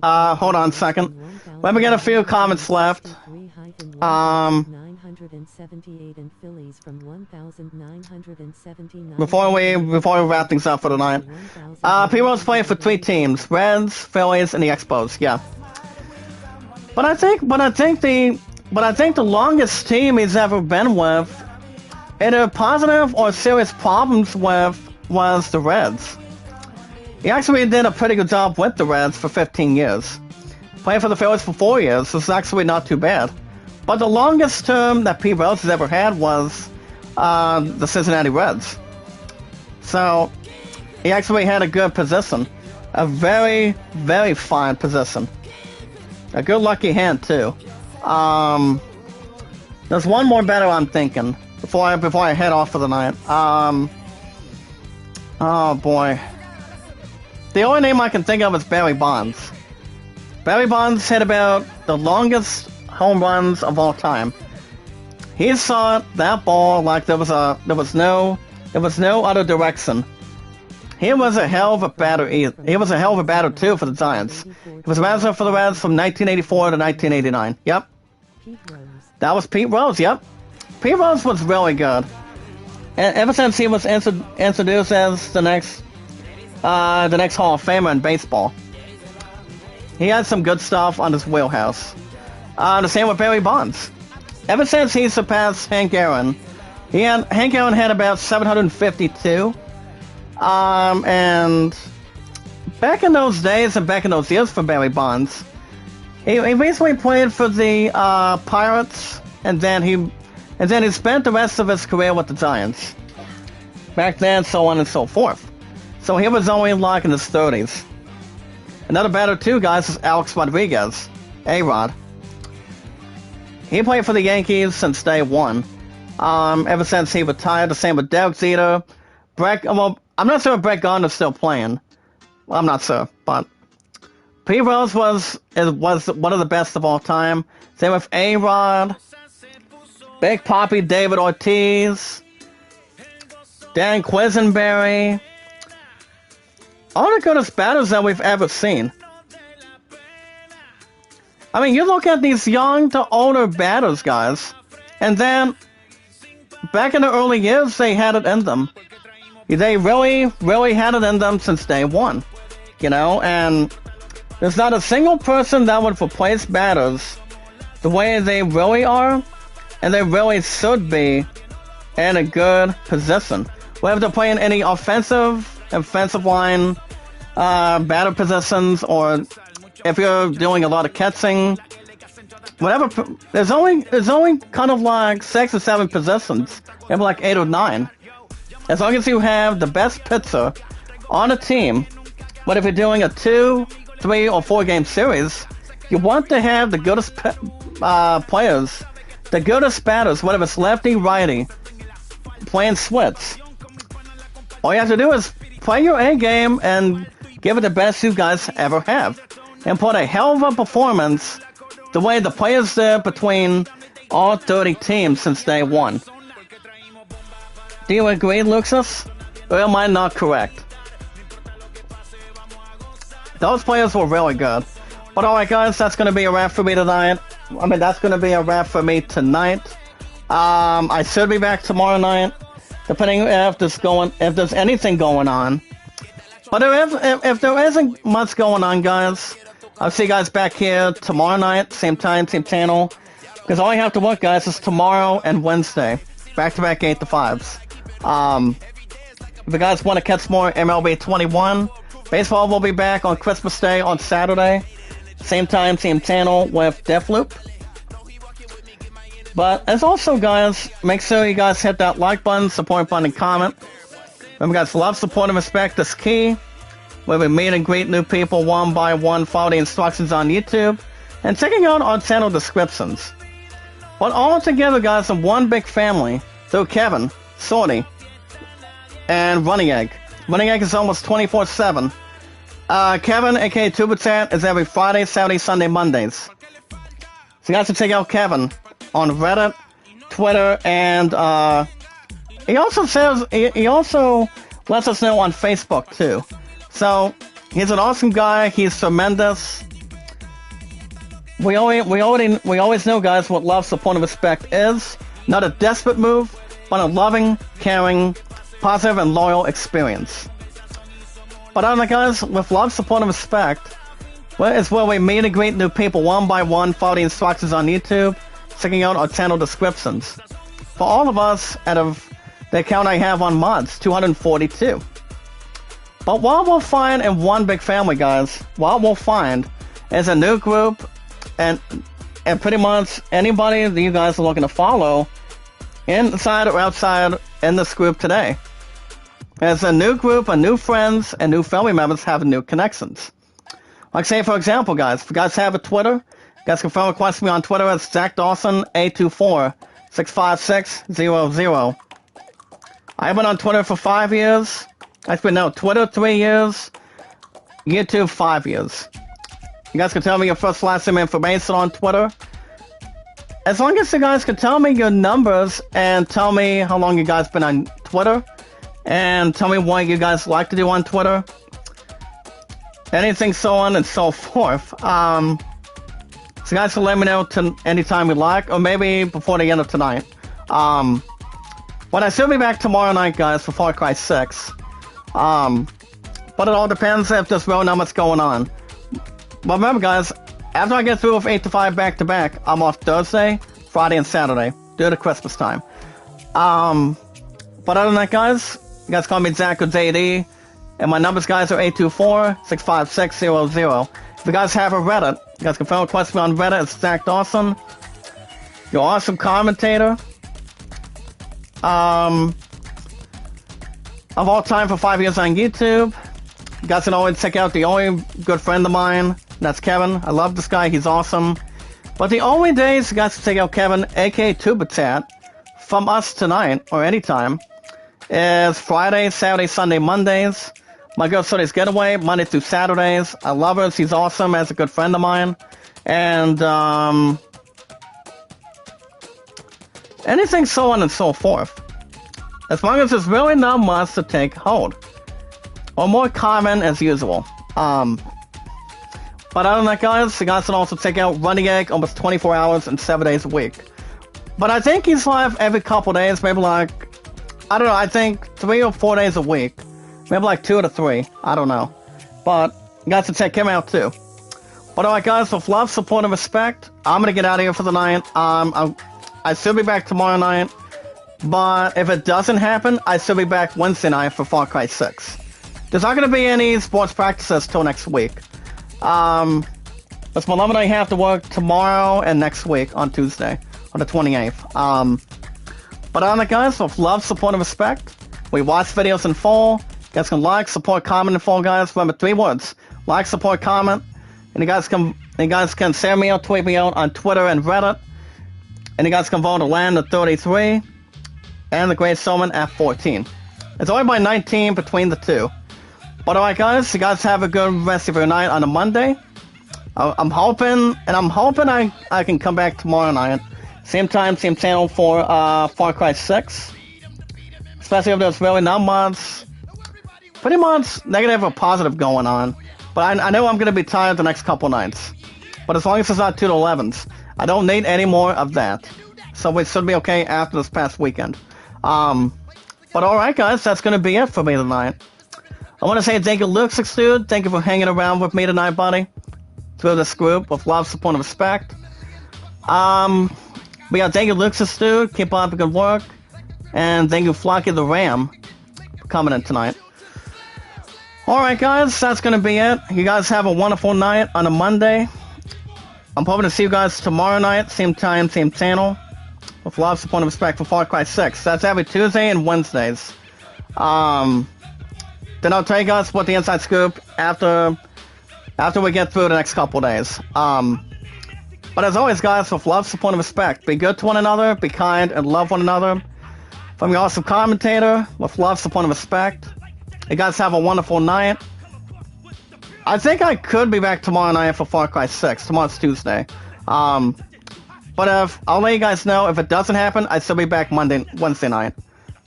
Hold on a second. Let me get a few comments left. Before we wrap things up for tonight. P-Rose playing for 3 teams, Reds, Phillies, and the Expos, yeah. But I think the longest team he's ever been with, either positive or serious problems with, was the Reds. He actually did a pretty good job with the Reds for 15 years. Playing for the Phillies for 4 years is actually not too bad. But the longest term that Pete Rose has ever had was the Cincinnati Reds. So he actually had a good position. A very, very fine position. A good lucky hand too. There's one more batter I'm thinking before I head off for the night. Oh boy. The only name I can think of is Barry Bonds. Barry Bonds hit about the longest home runs of all time. He saw that ball like there was no other direction. He was a hell of a batter. He was a hell of a batter too for the Giants. He was a manager for the Reds from 1984 to 1989. Yep. Pete Rose. That was Pete Rose. Yep. Pete Rose was really good. And ever since he was introduced as the next Hall of Famer in baseball, he had some good stuff on his wheelhouse. The same with Barry Bonds. Ever since he surpassed Hank Aaron, Hank Aaron had about 752. And back in those days and back in those years for Barry Bonds, he basically played for the Pirates, and then he spent the rest of his career with the Giants. Back then, so on and so forth. So he was only like in his 30s. Another batter too, guys, is Alex Rodriguez, A-Rod. He played for the Yankees since day one. Ever since he retired, the same with Derek Jeter. I'm not sure if Brett Gardner's still playing. Well, I'm not sure, but Pete Rose was one of the best of all time. Same with A-Rod, Big Papi David Ortiz, Dan Quisenberry. All the greatest batters that we've ever seen. I mean, you look at these young to older batters, guys, and then back in the early years, they had it in them. They really, really had it in them since day one, you know, and there's not a single person that would replace batters the way they really are, and they really should be in a good position. Whether they're playing any offensive line, batter positions, or if you're doing a lot of catching, whatever. There's only kind of like 6 or 7 positions, maybe like 8 or 9. As long as you have the best pitcher on a team, but if you're doing a 2, 3, or 4 game series, you want to have the goodest players, the goodest batters, whether it's lefty, righty, playing splits. All you have to do is play your A game and give it the best you guys ever have, and put a hell of a performance the way the players did between all 30 teams since day one. Do you agree, Luxus? Or am I not correct? Those players were really good. But alright guys, that's going to be a wrap for me tonight. That's going to be a wrap for me tonight. I should be back tomorrow night, depending if there's anything going on. But if there isn't much going on, guys, I'll see you guys back here tomorrow night, same time, same channel. Because all you have to work, guys, is tomorrow and Wednesday. Back-to-back 8 to 5s. If you guys want to catch more MLB 21, baseball will be back on Christmas Day on Saturday. Same time, same channel with Deathloop. But as also, guys, make sure you guys hit that like button, support button, and comment. Remember, guys, love, support, and respect is key. Where we meet and greet new people one by one, follow the instructions on YouTube, and checking out our channel descriptions. But all together, guys, in one big family, through Kevin, Sorty, and Running Egg. Running Egg is almost 24/7. Kevin, aka Tuberchat, is every Friday, Saturday, Sunday, Mondays. So you guys can check out Kevin on Reddit, Twitter, and he also lets us know on Facebook too. So he's an awesome guy. He's tremendous. We always know, guys, what love, support, and respect is. Not a desperate move, but a loving, caring, positive, and loyal experience. But other than that, guys, with love, support, and respect, it's where we meet and greet new people one by one, follow the instructions on YouTube, checking out our channel descriptions. For all of us, out of the account I have on mods, 242. But what we'll find in one big family, guys, what we'll find is a new group, and pretty much anybody that you guys are looking to follow, inside or outside in this group today. There's a new group, and new friends, and new family members have new connections. Like say, for example, guys, if you guys have a Twitter, you guys can friend request me on Twitter at ZachDawson824-65600. I've been on Twitter for 5 years. Actually, no, Twitter 3 years, YouTube 5 years. You guys can tell me your first, last name information on Twitter. As long as you guys can tell me your numbers and tell me how long you guys been on Twitter, and tell me what you guys like to do on Twitter. Anything so on and so forth. So you guys can let me know anytime you like, or maybe before the end of tonight. But I still be back tomorrow night, guys, for Far Cry 6. But it all depends if there's really not much going on. But remember, guys, after I get through with 8 to 5 back-to-back, I'm off Thursday, Friday, and Saturday, due to Christmas time. But other than that, guys, you guys call me Zach or JD, and my numbers, guys, are 824-656-00. If you guys have a Reddit, you guys can friend request me on Reddit. It's Zach Dawson. You're an awesome commentator. Of all time for 5 years on YouTube. You guys can always check out the only good friend of mine. That's Kevin. I love this guy. He's awesome. But the only days you guys can check out Kevin, aka Tubitat, from us tonight, or anytime, is Friday, Saturday, Sunday, Mondays. My girl Sunday's Getaway, Monday through Saturdays. I love her. She's awesome as a good friend of mine. And, anything so on and so forth. As long as there's really not much to take hold. Or more common as usual. But other than that, guys, you guys can also check out Running Egg almost 24 hours and 7 days a week. But I think he's live every couple days, maybe like, I don't know, I think 3 or 4 days a week. Maybe like 2 to 3, I don't know. But you guys can check him out too. But alright, guys, with love, support, and respect, I'm gonna get out of here for the night. I still be back tomorrow night. But if it doesn't happen, I still be back Wednesday night for Far Cry 6. There's not going to be any sports practices till next week. It's my love and I have to work tomorrow and next week on Tuesday, on the 28th. But on that, guys, with love, support, and respect, we watch videos in full. You guys can like, support, comment in full, guys. Remember 3 words: like, support, comment. And you guys can send me out, tweet me out on Twitter and Reddit. And you guys can vote to land at 33 and the Great Showman at 14. It's only by 19 between the two. But alright, guys, you guys have a good rest of your night on a Monday. I'm hoping I can come back tomorrow night. Same time, same channel for Far Cry 6. Especially if there's really not much, pretty much negative or positive going on. But I know I'm going to be tired the next couple nights. But as long as it's not 2 to 11s, I don't need any more of that. So we should be okay after this past weekend. But alright, guys, that's going to be it for me tonight. I want to say thank you, Luxix Dude. Thank you for hanging around with me tonight, buddy. Through this group with love, support, and respect. Thank you, Luxix Dude. Keep up the good work. And thank you, Flocky the Ram, for coming in tonight. Alright, guys, that's going to be it. You guys have a wonderful night on a Monday. I'm hoping to see you guys tomorrow night, same time, same channel. With love, support, and respect for Far Cry 6. That's every Tuesday and Wednesdays. Then I'll tell you guys what the inside scoop after we get through the next couple days. But as always, guys, with love, support, and respect, be good to one another, be kind, and love one another. From your awesome commentator, with love, support, and respect. You guys have a wonderful night. I think I could be back tomorrow night for Far Cry 6. Tomorrow's Tuesday. But I'll let you guys know if it doesn't happen, I'll still be back Wednesday night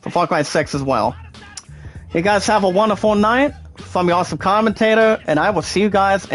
for Far Cry 6 as well. You guys have a wonderful night from your awesome commentator, and I will see you guys in